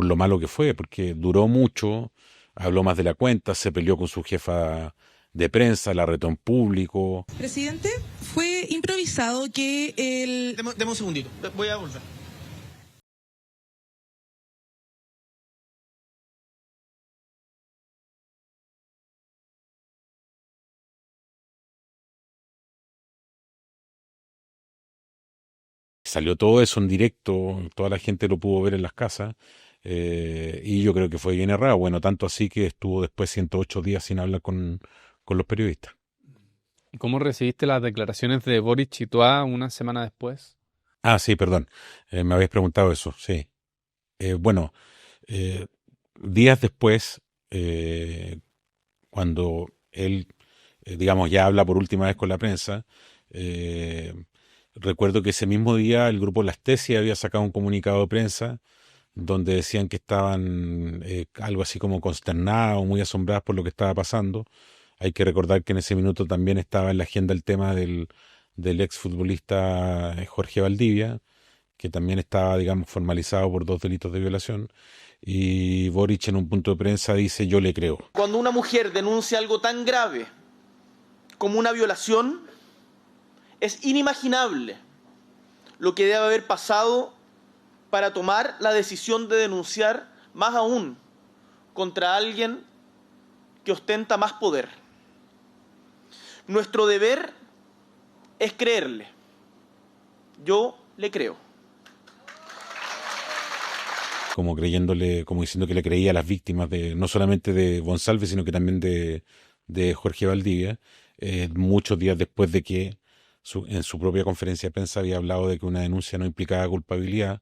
lo malo que fue, porque duró mucho, habló más de la cuenta, se peleó con su jefa de prensa, la retó en público. Presidente, fue improvisado que el... Deme un segundito, voy a volver. Salió todo eso en directo, toda la gente lo pudo ver en las casas, y yo creo que fue bien errado. Bueno, tanto así que estuvo después 108 días sin hablar con los periodistas. ¿Cómo recibiste las declaraciones de Boric y Toa una semana después? Ah, sí, perdón, me habéis preguntado eso, sí. Bueno, días después, cuando él, digamos, ya habla por última vez con la prensa, recuerdo que ese mismo día el grupo Las Tesis había sacado un comunicado de prensa donde decían que estaban algo así como consternados, muy asombrados por lo que estaba pasando. Hay que recordar que en ese minuto también estaba en la agenda el tema del exfutbolista Jorge Valdivia, que también estaba, digamos, formalizado por 2 delitos de violación. Y Boric en un punto de prensa dice: yo le creo. Cuando una mujer denuncia algo tan grave como una violación, es inimaginable lo que debe haber pasado para tomar la decisión de denunciar, más aún contra alguien que ostenta más poder. Nuestro deber es creerle. Yo le creo. Como creyéndole, como diciendo que le creía a las víctimas de no solamente de Monsalve, sino que también de Jorge Valdivia, muchos días después de que en su propia conferencia de prensa había hablado de que una denuncia no implicaba culpabilidad.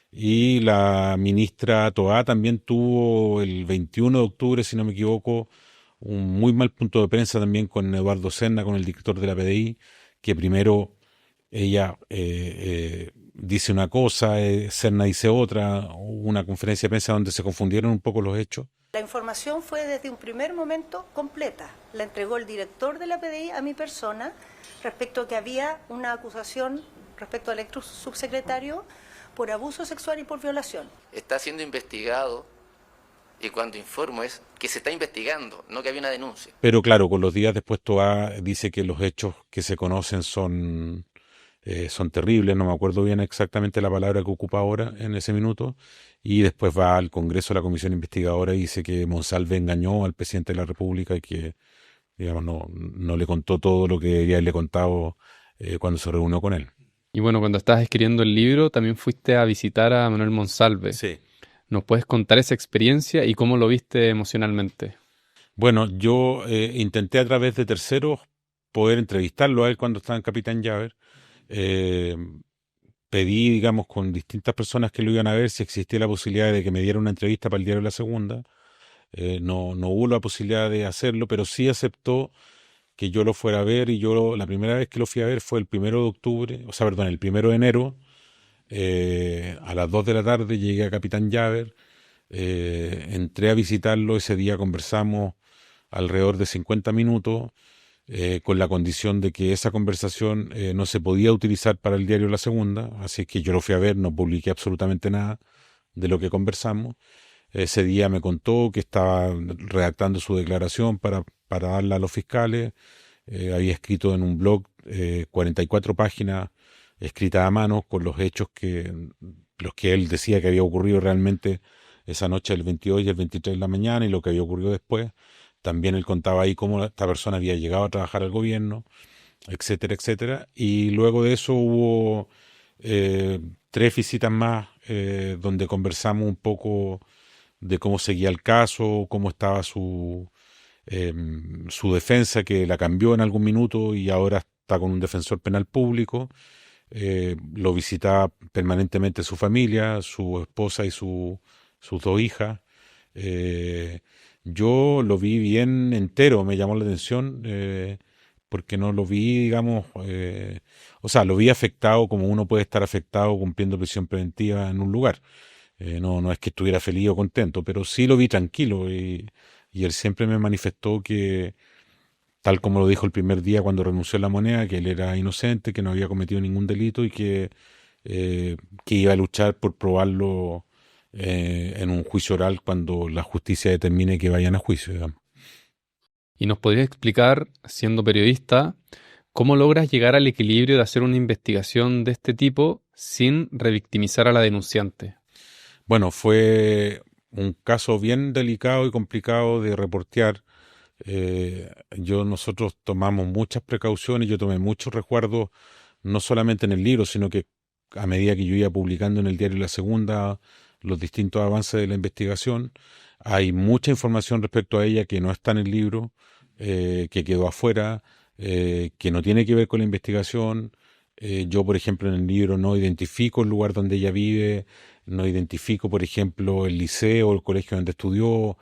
Y la ministra Toá también tuvo el 21 de octubre, si no me equivoco, un muy mal punto de prensa también con Eduardo Serna, con el director de la PDI, que primero ella dice una cosa, Serna dice otra, hubo una conferencia de prensa donde se confundieron un poco los hechos. La información fue desde un primer momento completa. La entregó el director de la PDI a mi persona respecto a que había una acusación respecto al ex subsecretario por abuso sexual y por violación. Está siendo investigado y cuando informo es que se está investigando, no que había una denuncia. Pero claro, con los días después Toá dice que los hechos que se conocen son terribles, no me acuerdo bien exactamente la palabra que ocupa ahora en ese minuto, y después va al Congreso, a la comisión investigadora, y dice que Monsalve engañó al presidente de la República y que, digamos, no le contó todo lo que debería haberle contado cuando se reunió con él. Y bueno, cuando estabas escribiendo el libro también fuiste a visitar a Manuel Monsalve. Sí. ¿Nos puedes contar esa experiencia y cómo lo viste emocionalmente? Bueno, yo intenté a través de terceros poder entrevistarlo a él cuando estaba en Capitán Llaver. Pedí, digamos, con distintas personas que lo iban a ver si existía la posibilidad de que me diera una entrevista para el diario La Segunda. No hubo la posibilidad de hacerlo, pero sí aceptó que yo lo fuera a ver, y yo la primera vez que lo fui a ver fue el 1 de octubre, o sea, perdón, el 1 de enero, a las 2 de la tarde llegué a Capitán Llaver, entré a visitarlo, ese día conversamos alrededor de 50 minutos, con la condición de que esa conversación no se podía utilizar para el diario La Segunda, así que yo lo fui a ver, no publiqué absolutamente nada de lo que conversamos. Ese día me contó que estaba redactando su declaración para darla a los fiscales. Había escrito en un blog 44 páginas escritas a mano con los hechos los que él decía que había ocurrido realmente esa noche del 22 y el 23 de la mañana, y lo que había ocurrido después. También él contaba ahí cómo esta persona había llegado a trabajar al gobierno, etcétera, etcétera. Y luego de eso hubo 3 visitas más donde conversamos un poco de cómo seguía el caso, cómo estaba su defensa, que la cambió en algún minuto y ahora está con un defensor penal público. Lo visitaba permanentemente su familia, su esposa y sus 2 hijas. Yo lo vi bien entero, me llamó la atención, porque no lo vi, digamos, o sea, lo vi afectado como uno puede estar afectado cumpliendo prisión preventiva en un lugar. No es que estuviera feliz o contento, pero sí lo vi tranquilo, y él siempre me manifestó que, tal como lo dijo el primer día cuando renunció a La Moneda, que él era inocente, que no había cometido ningún delito y que iba a luchar por probarlo en un juicio oral cuando la justicia determine que vayan a juicio, digamos. ¿Y nos podrías explicar, siendo periodista, cómo logras llegar al equilibrio de hacer una investigación de este tipo sin revictimizar a la denunciante? Bueno, un caso bien delicado y complicado de reportear. Nosotros tomamos muchas precauciones, yo tomé muchos resguardos, no solamente en el libro, sino que a medida que yo iba publicando en el diario La Segunda los distintos avances de la investigación, hay mucha información respecto a ella que no está en el libro, que quedó afuera, que no tiene que ver con la investigación. Yo, por ejemplo, en el libro no identifico el lugar donde ella vive, no identifico, por ejemplo, el liceo o el colegio donde estudió.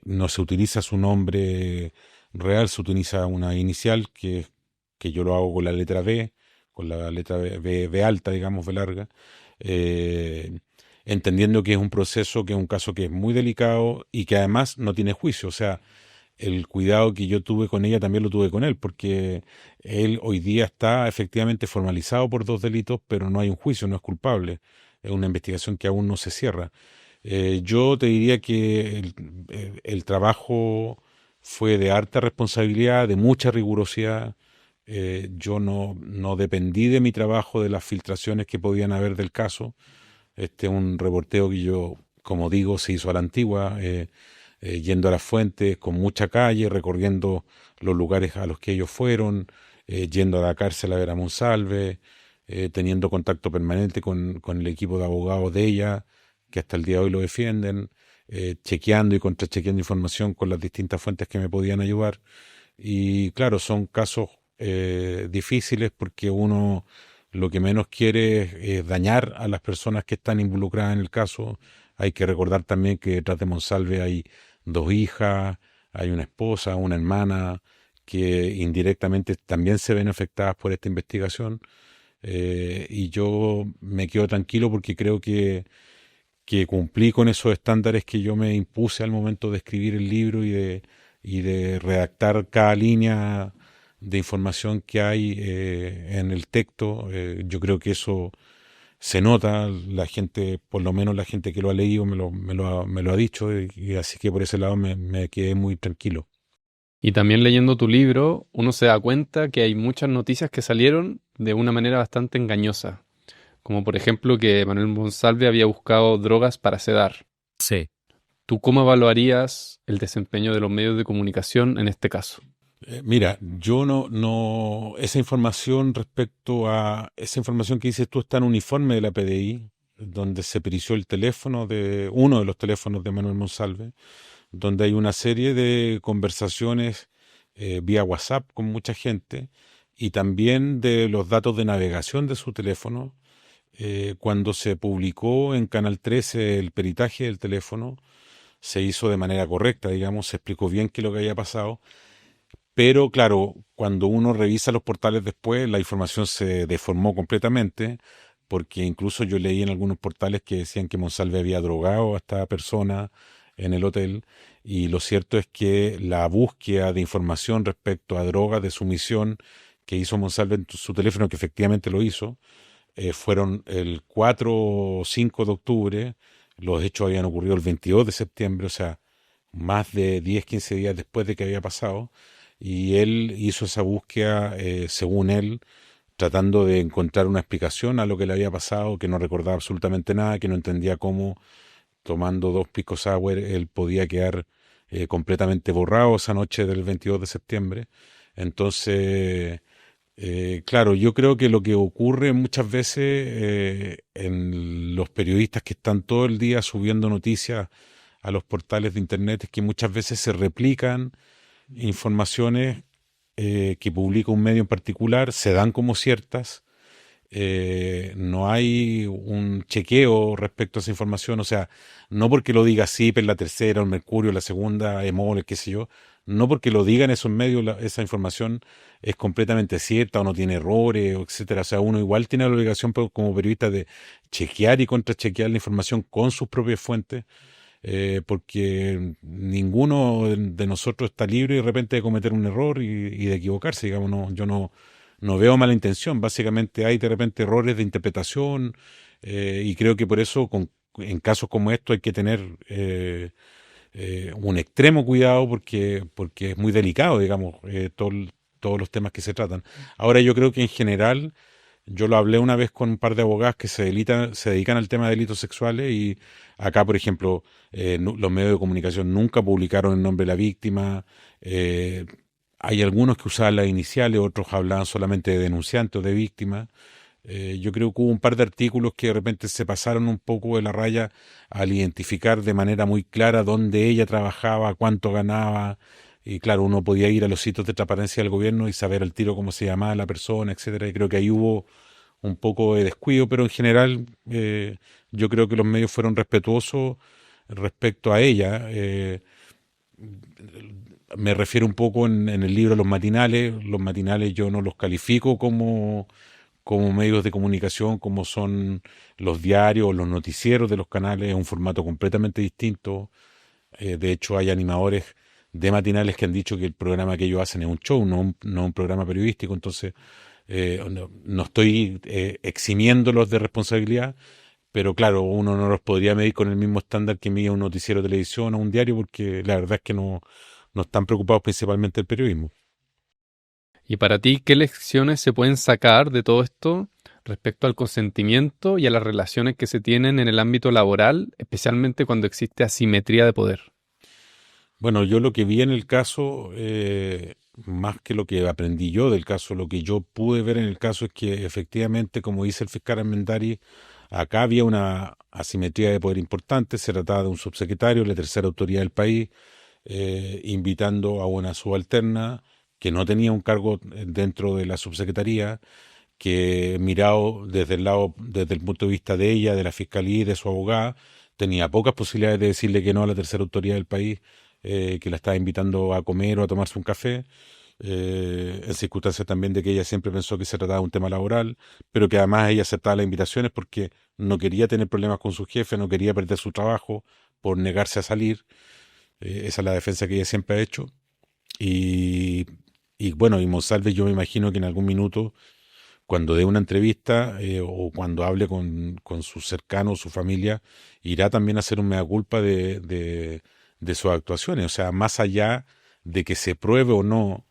No se utiliza su nombre real, se utiliza una inicial que yo lo hago con la letra B, con la letra B alta, digamos, B larga. entendiendo que es un proceso, que es un caso que es muy delicado y que además no tiene juicio. O sea, el cuidado que yo tuve con ella también lo tuve con él, porque él hoy día está efectivamente formalizado por 2 delitos, pero no hay un juicio, no es culpable. Es una investigación que aún no se cierra. Yo te diría que el trabajo fue de harta responsabilidad, de mucha rigurosidad. Yo no dependí de mi trabajo de las filtraciones que podían haber del caso. Este es un reporteo que yo, como digo, se hizo a la antigua, yendo a las fuentes con mucha calle, recorriendo los lugares a los que ellos fueron, yendo a la cárcel a ver a Monsalve, teniendo contacto permanente con el equipo de abogados de ella, que hasta el día de hoy lo defienden, chequeando y contrachequeando información con las distintas fuentes que me podían ayudar. Y claro, son casos difíciles porque uno lo que menos quiere es dañar a las personas que están involucradas en el caso. Hay que recordar también que detrás de Monsalve hay 2 hijas, hay una esposa, una hermana, que indirectamente también se ven afectadas por esta investigación. Y yo me quedo tranquilo porque creo que cumplí con esos estándares que yo me impuse al momento de escribir el libro y de redactar cada línea de información que hay en el texto. Yo creo que eso se nota, la gente, por lo menos la gente que lo ha leído me lo ha dicho, y así que por ese lado me quedé muy tranquilo. Y también leyendo tu libro, uno se da cuenta que hay muchas noticias que salieron de una manera bastante engañosa. Como por ejemplo que Manuel Monsalve había buscado drogas para sedar. Sí. ¿Tú cómo evaluarías el desempeño de los medios de comunicación en este caso? Mira, yo no, esa información esa información que dices tú está en un informe de la PDI, donde se perició el teléfono uno de los teléfonos de Manuel Monsalve, donde hay una serie de conversaciones vía WhatsApp con mucha gente y también de los datos de navegación de su teléfono. Cuando se publicó en Canal 13 el peritaje del teléfono, se hizo de manera correcta, digamos, se explicó bien qué es lo que había pasado. Pero claro, cuando uno revisa los portales después, la información se deformó completamente, porque incluso yo leí en algunos portales que decían que Monsalve había drogado a esta persona en el hotel, y lo cierto es que la búsqueda de información respecto a drogas de sumisión que hizo Monsalve en su teléfono, que efectivamente lo hizo, fueron el 4 o 5 de octubre, los hechos habían ocurrido el 22 de septiembre, o sea, más de 10, 15 días después de que había pasado, y él hizo esa búsqueda, según él, tratando de encontrar una explicación a lo que le había pasado, que no recordaba absolutamente nada, que no entendía cómo, tomando 2 pisco sour, él podía quedar completamente borrado esa noche del 22 de septiembre. Entonces, claro, yo creo que lo que ocurre muchas veces en los periodistas que están todo el día subiendo noticias a los portales de internet es que muchas veces se replican informaciones que publica un medio en particular, se dan como ciertas, no hay un chequeo respecto a esa información, o sea, no porque lo diga CIPER, la tercera, el Mercurio, la segunda, EMOL, qué sé yo, no porque lo digan esos medios, esa información es completamente cierta o no tiene errores, etcétera. O sea, uno igual tiene la obligación como periodista de chequear y contrachequear la información con sus propias fuentes, porque ninguno de nosotros está libre de repente de cometer un error y de equivocarse, digamos. Yo no veo mala intención, básicamente hay de repente errores de interpretación, y creo que por eso en casos como estos hay que tener un extremo cuidado porque es muy delicado, digamos, todos los temas que se tratan. Ahora yo creo que en general, yo lo hablé una vez con un par de abogadas que se dedican al tema de delitos sexuales, y acá, por ejemplo, los medios de comunicación nunca publicaron el nombre de la víctima. Hay algunos que usaban las iniciales, otros hablaban solamente de denunciante o de víctima. Yo creo que hubo un par de artículos que de repente se pasaron un poco de la raya al identificar de manera muy clara dónde ella trabajaba, cuánto ganaba, y claro, uno podía ir a los sitios de transparencia del gobierno y saber al tiro cómo se llamaba la persona, etcétera. Y creo que ahí hubo un poco de descuido, pero en general yo creo que los medios fueron respetuosos respecto a ella. Me refiero un poco en el libro a los matinales. Los matinales yo no los califico como como medios de comunicación, como son los diarios o los noticieros de los canales, es un formato completamente distinto. De hecho, hay animadores de matinales que han dicho que el programa que ellos hacen es un show, no un programa periodístico. Entonces, no estoy eximiéndolos de responsabilidad, pero claro, uno no los podría medir con el mismo estándar que mide un noticiero de televisión o un diario, porque la verdad es que no están preocupados principalmente del periodismo. Y para ti, ¿qué lecciones se pueden sacar de todo esto respecto al consentimiento y a las relaciones que se tienen en el ámbito laboral, especialmente cuando existe asimetría de poder? Bueno, yo lo que vi en el caso, más que lo que aprendí yo del caso, lo que yo pude ver en el caso es que efectivamente, como dice el fiscal Armendari, acá había una asimetría de poder importante. Se trataba de un subsecretario, la tercera autoridad del país, invitando a una subalterna que no tenía un cargo dentro de la subsecretaría, que mirado desde el punto de vista de ella, de la fiscalía y de su abogada, tenía pocas posibilidades de decirle que no a la tercera autoridad del país, que la estaba invitando a comer o a tomarse un café, en circunstancias también de que ella siempre pensó que se trataba de un tema laboral, pero que además ella aceptaba las invitaciones porque no quería tener problemas con su jefe, no quería perder su trabajo por negarse a salir. Esa es la defensa que ella siempre ha hecho. Y bueno, y Monsalve, yo me imagino que en algún minuto, cuando dé una entrevista o cuando hable con sus cercanos, su familia, irá también a hacer un mea culpa de sus actuaciones. O sea, más allá de que se pruebe o no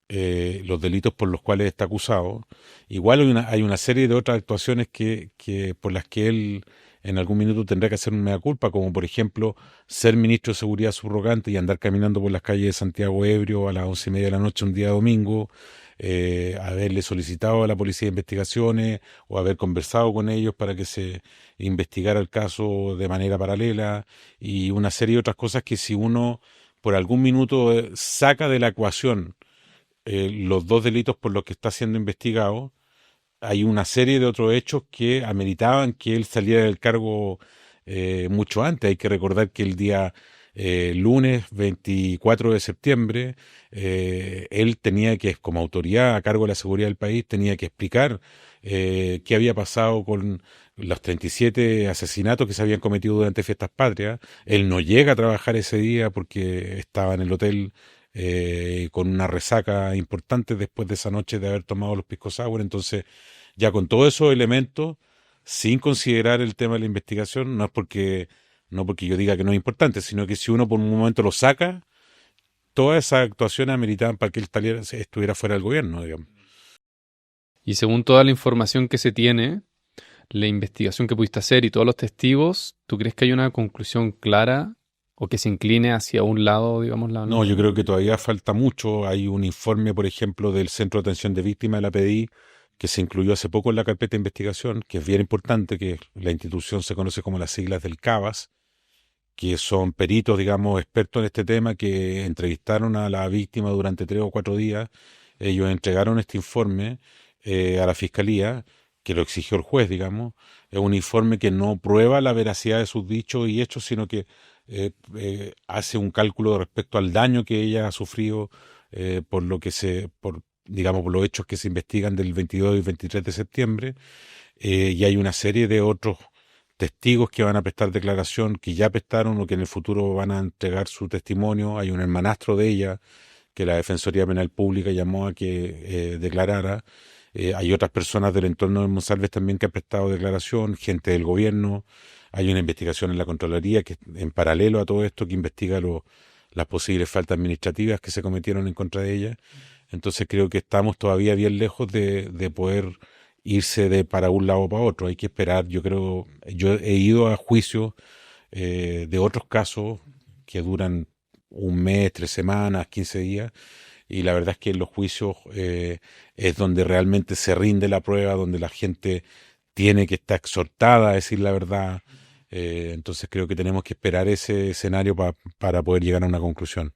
los delitos por los cuales está acusado, igual hay una serie de otras actuaciones que por las que él en algún minuto tendrá que hacer un mea culpa, como por ejemplo ser ministro de Seguridad subrogante y andar caminando por las calles de Santiago ebrio a las 11:30 de la noche un día domingo, haberle solicitado a la Policía de Investigaciones o haber conversado con ellos para que se investigara el caso de manera paralela, y una serie de otras cosas que si uno por algún minuto saca de la ecuación los dos delitos por los que está siendo investigado, hay una serie de otros hechos que ameritaban que él saliera del cargo mucho antes. Hay que recordar que el día lunes 24 de septiembre, él tenía que, como autoridad a cargo de la seguridad del país, tenía que explicar qué había pasado con los 37 asesinatos que se habían cometido durante Fiestas Patrias. Él no llega a trabajar ese día porque estaba en el hotel con una resaca importante después de esa noche de haber tomado los pisco sour. Entonces, ya con todos esos elementos, sin considerar el tema de la investigación, no porque yo diga que no es importante, sino que si uno por un momento lo saca, todas esas actuaciones ameritaban para que él estuviera fuera del gobierno, digamos. Y según toda la información que se tiene, la investigación que pudiste hacer y todos los testigos, ¿tú crees que hay una conclusión clara o que se incline hacia un lado, digamos? No, yo creo que todavía falta mucho. Hay un informe, por ejemplo, del Centro de Atención de Víctimas de la PDI, que se incluyó hace poco en la carpeta de investigación, que es bien importante, que la institución se conoce como las siglas del CABAS, que son peritos, digamos, expertos en este tema, que entrevistaron a la víctima durante 3 o 4 días. Ellos entregaron este informe a la Fiscalía, que lo exigió el juez, digamos. Es un informe que no prueba la veracidad de sus dichos y hechos, sino que hace un cálculo respecto al daño que ella ha sufrido por los hechos que se investigan del 22 y 23 de septiembre, y hay una serie de otros testigos que van a prestar declaración, que ya prestaron o que en el futuro van a entregar su testimonio. Hay un hermanastro de ella que la Defensoría Penal Pública llamó a que declarara. Hay otras personas del entorno de Monsalves también que han prestado declaración, gente del gobierno. Hay una investigación en la Contraloría que, en paralelo a todo esto, que investiga las posibles faltas administrativas que se cometieron en contra de ella. Entonces creo que estamos todavía bien lejos de poder irse para un lado o para otro. Hay que esperar. Yo he ido a juicios de otros casos que duran 1 mes, 3 semanas, 15 días, y la verdad es que en los juicios es donde realmente se rinde la prueba, donde la gente tiene que estar exhortada a decir la verdad. Entonces creo que tenemos que esperar ese escenario para poder llegar a una conclusión.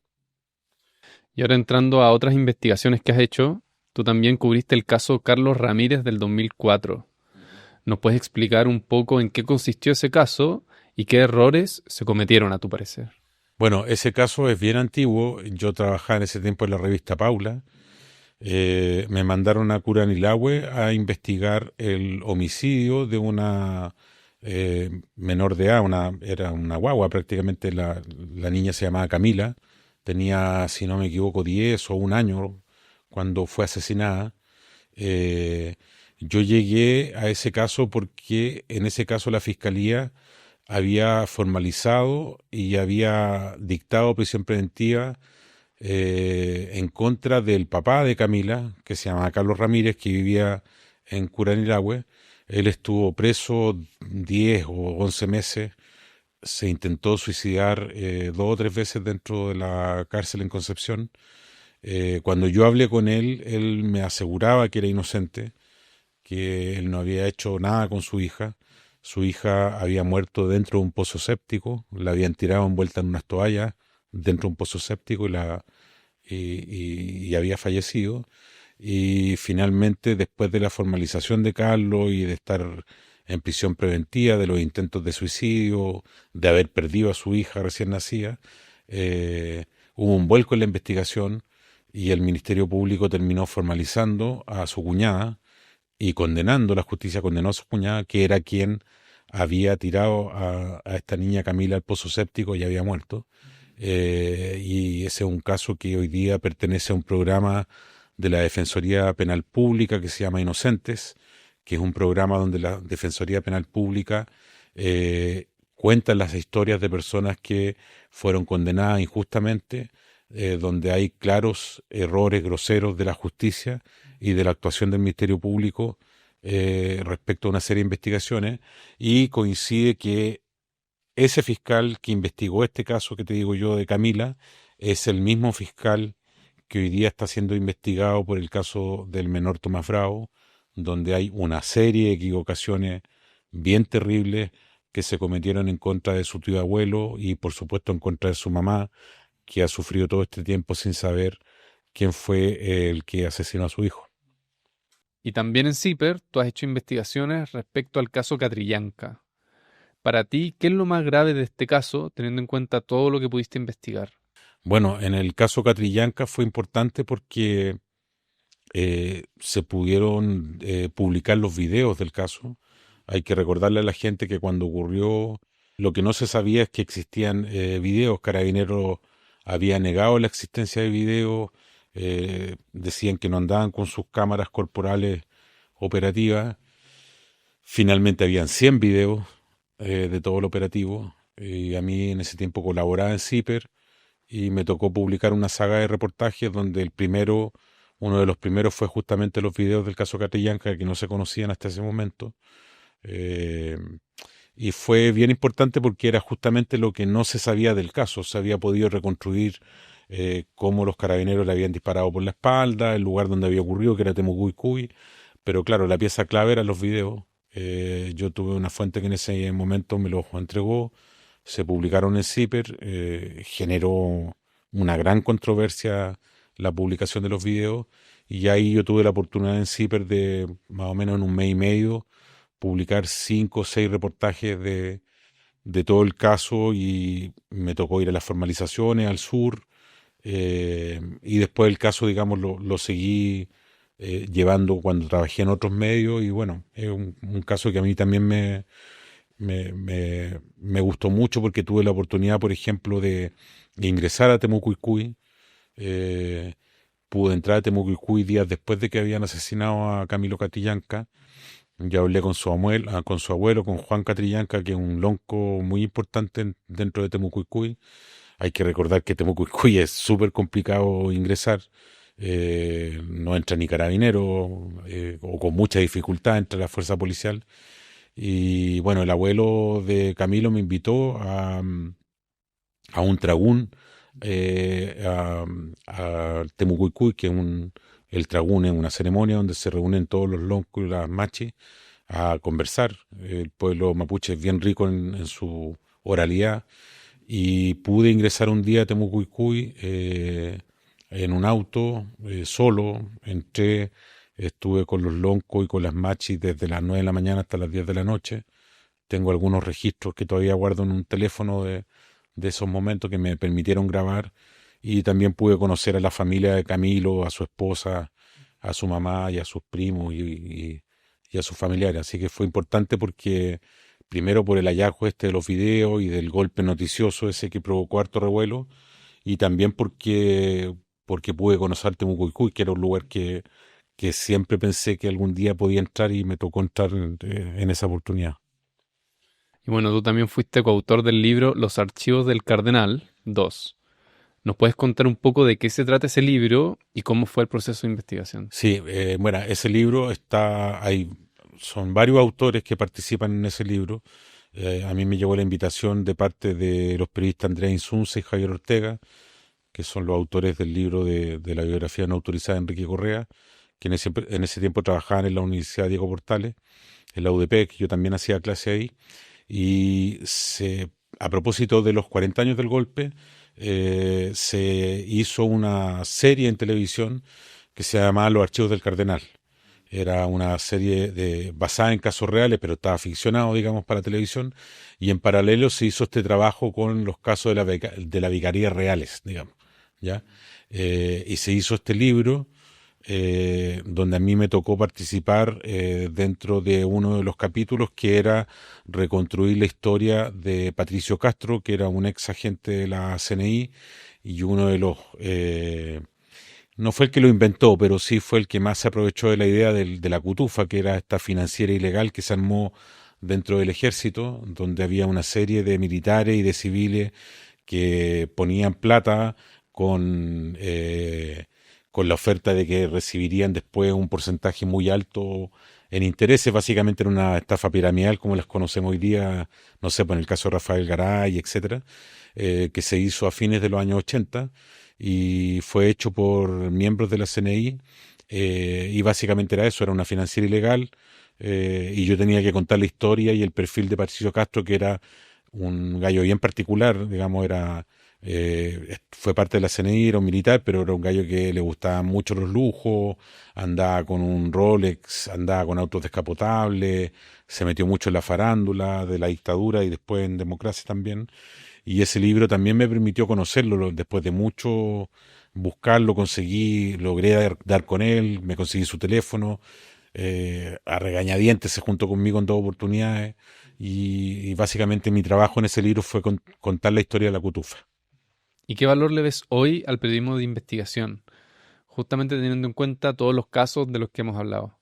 Y ahora entrando a otras investigaciones que has hecho, tú también cubriste el caso Carlos Ramírez del 2004. ¿Nos puedes explicar un poco en qué consistió ese caso y qué errores se cometieron a tu parecer? Bueno, ese caso es bien antiguo. Yo trabajaba en ese tiempo en la revista Paula. me mandaron a Curanilahue a investigar el homicidio de una menor de edad, era una guagua prácticamente, la niña se llamaba Camila, tenía, si no me equivoco, 10 o 1 año cuando fue asesinada. Yo llegué a ese caso porque en ese caso la Fiscalía había formalizado y había dictado prisión preventiva en contra del papá de Camila, que se llamaba Carlos Ramírez, que vivía en Curanilahue. Él estuvo preso 10 o 11 meses, se intentó suicidar 2 o 3 veces dentro de la cárcel en Concepción. Cuando yo hablé con él me aseguraba que era inocente, que él no había hecho nada con su hija. Su hija había muerto dentro de un pozo séptico, la habían tirado envuelta en unas toallas dentro de un pozo séptico y había fallecido. Y finalmente, después de la formalización de Carlos y de estar en prisión preventiva, de los intentos de suicidio, de haber perdido a su hija recién nacida, hubo un vuelco en la investigación y el Ministerio Público terminó formalizando a su cuñada y condenando, la justicia condenó a su cuñada, que era quien había tirado a esta niña Camila al pozo séptico y había muerto. Y ese es un caso que hoy día pertenece a un programa de la Defensoría Penal Pública que se llama Inocentes, que es un programa donde la Defensoría Penal Pública cuenta las historias de personas que fueron condenadas injustamente, donde hay claros errores groseros de la justicia y de la actuación del Ministerio Público respecto a una serie de investigaciones, y coincide que ese fiscal que investigó este caso que te digo yo de Camila es el mismo fiscal que hoy día está siendo investigado por el caso del menor Tomás Bravo, donde hay una serie de equivocaciones bien terribles que se cometieron en contra de su tío abuelo y por supuesto en contra de su mamá, que ha sufrido todo este tiempo sin saber quién fue el que asesinó a su hijo. Y también en CIPER tú has hecho investigaciones respecto al caso Catrillanca. Para ti, ¿qué es lo más grave de este caso, teniendo en cuenta todo lo que pudiste investigar? Bueno, en el caso Catrillanca fue importante porque se pudieron publicar los videos del caso. Hay que recordarle a la gente que cuando ocurrió, lo que no se sabía es que existían videos. Carabineros había negado la existencia de videos, decían que no andaban con sus cámaras corporales operativas. Finalmente habían 100 videos de todo el operativo, y a mí en ese tiempo colaboraba en CIPER y me tocó publicar una saga de reportajes donde uno de los primeros fue justamente los videos del caso Catrillanca, que no se conocían hasta ese momento. Y fue bien importante porque era justamente lo que no se sabía del caso. Se había podido reconstruir cómo los carabineros le habían disparado por la espalda, el lugar donde había ocurrido, que era Temucuicui, pero claro, la pieza clave eran los videos. Yo tuve una fuente que en ese momento me los entregó, se publicaron en CIPER, generó una gran controversia la publicación de los videos, y ahí yo tuve la oportunidad en CIPER de más o menos en 1 mes y medio publicar 5 o 6 reportajes de todo el caso, y me tocó ir a las formalizaciones al sur, y después el caso, digamos, lo seguí llevando cuando trabajé en otros medios, y bueno, es un caso que a mí también me gustó mucho porque tuve la oportunidad, por ejemplo, de ingresar a Temucuicui. Pude entrar a Temucuicui días después de que habían asesinado a Camilo Catrillanca. Ya hablé con su abuelo, con Juan Catrillanca, que es un lonco muy importante dentro de Temucuicui. Hay que recordar que Temucuicui es súper complicado ingresar. No entra ni carabinero, o con mucha dificultad entra la fuerza policial. Y bueno, el abuelo de Camilo me invitó a un tragún, a Temucuicui, que es el tragún es una ceremonia donde se reúnen todos los loncos y las machis a conversar. El pueblo mapuche es bien rico en su oralidad, y pude ingresar un día a Temucuicui en un auto, solo. Entré, estuve con los loncos y con las machis desde las 9 de la mañana hasta las 10 de la noche. Tengo algunos registros que todavía guardo en un teléfono de esos momentos que me permitieron grabar, y también pude conocer a la familia de Camilo, a su esposa, a su mamá y a sus primos y a sus familiares. Así que fue importante porque, primero por el hallazgo de los videos y del golpe noticioso ese que provocó harto revuelo, y también porque pude conocer Temuco, que era un lugar que siempre pensé que algún día podía entrar y me tocó entrar en esa oportunidad. Y bueno, tú también fuiste coautor del libro Los Archivos del Cardenal 2. ¿Nos puedes contar un poco de qué se trata ese libro y cómo fue el proceso de investigación? Sí, bueno, ese libro son varios autores que participan en ese libro. A mí me llegó la invitación de parte de los periodistas Andrea Insunza y Javier Ortega, que son los autores del libro de la biografía no autorizada de Enrique Correa, que en ese tiempo trabajaban en la Universidad Diego Portales, en la UDP, que yo también hacía clase ahí. Y a propósito de los 40 años del golpe, se hizo una serie en televisión que se llamaba Los Archivos del Cardenal. Era una serie basada en casos reales, pero estaba ficcionado, digamos, para televisión. Y en paralelo se hizo este trabajo con los casos de la vicaría reales, digamos, ¿ya? Y se hizo este libro donde a mí me tocó participar dentro de uno de los capítulos, que era reconstruir la historia de Patricio Castro, que era un ex agente de la CNI y uno de los... no fue el que lo inventó, pero sí fue el que más se aprovechó de la idea de la cutufa, que era esta financiera ilegal que se armó dentro del ejército, donde había una serie de militares y de civiles que ponían plata con la oferta de que recibirían después un porcentaje muy alto en intereses. Básicamente era una estafa piramidal como las conocemos hoy día, no sé, por el caso de Rafael Garay, etcétera, que se hizo a fines de los años 80 y fue hecho por miembros de la CNI, y básicamente era eso, era una financiera ilegal, y yo tenía que contar la historia y el perfil de Patricio Castro, que era un gallo bien particular, digamos, fue parte de la CNI, era un militar, pero era un gallo que le gustaban mucho los lujos, andaba con un Rolex, andaba con autos descapotables, se metió mucho en la farándula de la dictadura y después en democracia también. Y ese libro también me permitió conocerlo, después de mucho buscarlo, logré dar con él, me conseguí su teléfono, a regañadientes se juntó conmigo en dos oportunidades, y básicamente mi trabajo en ese libro fue contar la historia de la cutufa. ¿Y qué valor le ves hoy al periodismo de investigación, justamente teniendo en cuenta todos los casos de los que hemos hablado?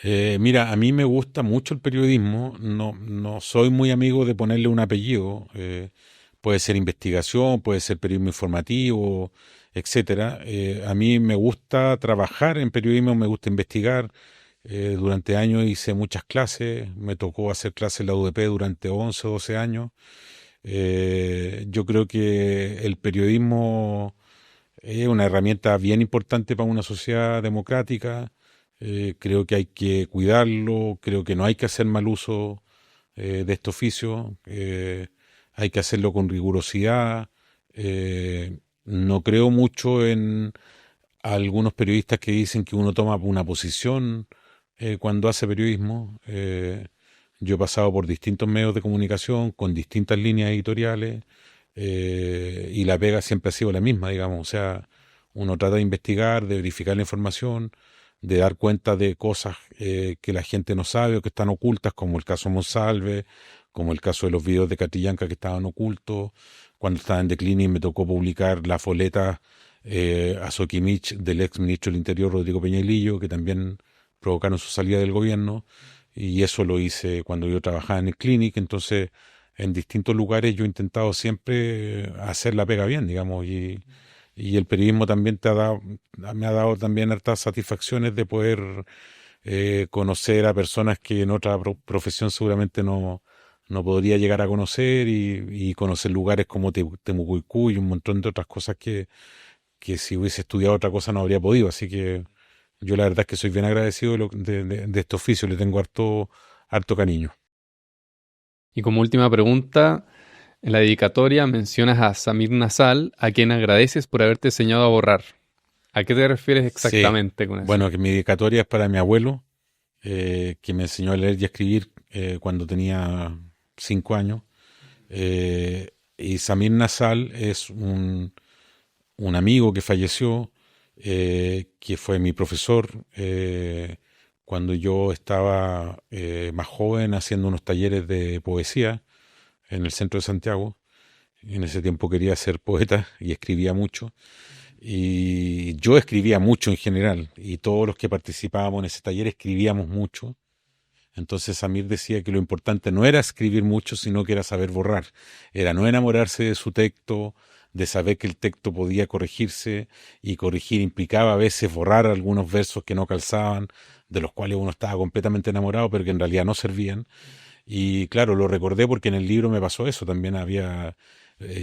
Mira, a mí me gusta mucho el periodismo, no soy muy amigo de ponerle un apellido, puede ser investigación, puede ser periodismo informativo, etcétera. A mí me gusta trabajar en periodismo, me gusta investigar. Durante años hice muchas clases, me tocó hacer clases en la UDP durante 11 o 12 años. Yo creo que el periodismo es una herramienta bien importante para una sociedad democrática. Creo que hay que cuidarlo, creo que no hay que hacer mal uso de este oficio, hay que hacerlo con rigurosidad. No creo mucho en algunos periodistas que dicen que uno toma una posición cuando hace periodismo. Yo he pasado por distintos medios de comunicación, con distintas líneas editoriales, y la pega siempre ha sido la misma, digamos. O sea, uno trata de investigar, de verificar la información, de dar cuenta de cosas que la gente no sabe o que están ocultas, como el caso Monsalve, como el caso de los videos de Catrillanca que estaban ocultos. Cuando estaba en Declining me tocó publicar la foleta a Soquimich del ex ministro del Interior, Rodrigo Peñailillo, que también provocaron su salida del gobierno, y eso lo hice cuando yo trabajaba en el Clinic. Entonces, en distintos lugares yo he intentado siempre hacer la pega bien, digamos, y el periodismo también me ha dado también hartas satisfacciones de poder conocer a personas que en otra profesión seguramente no podría llegar a conocer, y conocer lugares como Temuco y un montón de otras cosas que si hubiese estudiado otra cosa no habría podido. Así que yo la verdad es que soy bien agradecido de este oficio, le tengo harto cariño. Y como última pregunta, en la dedicatoria mencionas a Samir Nasal, a quien agradeces por haberte enseñado a borrar. ¿A qué te refieres exactamente con eso? Bueno, que mi dedicatoria es para mi abuelo, que me enseñó a leer y a escribir cuando tenía 5 años. Y Samir Nasal es un amigo que falleció, que fue mi profesor cuando yo estaba más joven haciendo unos talleres de poesía en el centro de Santiago. En ese tiempo quería ser poeta y escribía mucho. Y yo escribía mucho en general, y todos los que participábamos en ese taller escribíamos mucho. Entonces Samir decía que lo importante no era escribir mucho, sino que era saber borrar. Era no enamorarse de su texto, de saber que el texto podía corregirse, y corregir implicaba a veces borrar algunos versos que no calzaban, de los cuales uno estaba completamente enamorado, pero que en realidad no servían. Y claro, lo recordé porque en el libro me pasó eso. También había,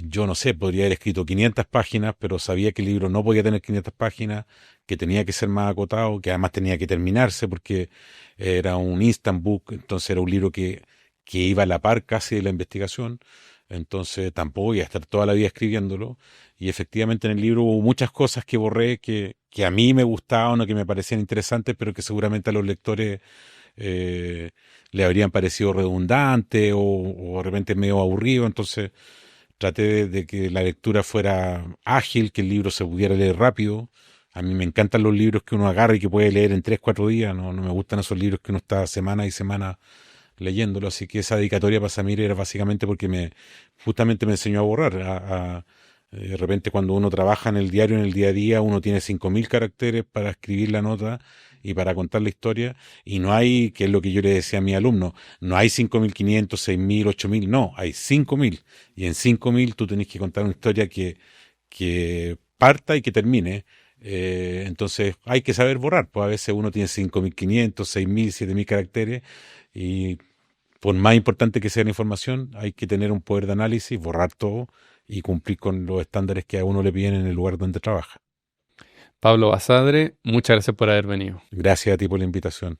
yo no sé, podría haber escrito 500 páginas, pero sabía que el libro no podía tener 500 páginas, que tenía que ser más acotado, que además tenía que terminarse porque era un instant book, entonces era un libro que iba a la par casi de la investigación. Entonces tampoco iba a estar toda la vida escribiéndolo. Y efectivamente en el libro hubo muchas cosas que borré que a mí me gustaban o que me parecían interesantes, pero que seguramente a los lectores le habrían parecido redundante o de repente medio aburrido. Entonces traté de que la lectura fuera ágil, que el libro se pudiera leer rápido. A mí me encantan los libros que uno agarra y que puede leer en 3, 4 días. No me gustan esos libros que uno está semana y semana leyéndolo. Así que esa dedicatoria para Samir era básicamente porque justamente me enseñó a borrar. De repente cuando uno trabaja en el diario, en el día a día, uno tiene 5.000 caracteres para escribir la nota y para contar la historia, y no hay, que es lo que yo le decía a mis alumnos, no hay 5.500, 6.000, 8.000, no, hay 5.000, y en 5.000 tú tenés que contar una historia que parta y que termine. Entonces hay que saber borrar, pues a veces uno tiene 5.500, 6.000, 7.000 caracteres, y por más importante que sea la información, hay que tener un poder de análisis, borrar todo y cumplir con los estándares que a uno le piden en el lugar donde trabaja. Pablo Basadre, muchas gracias por haber venido. Gracias a ti por la invitación.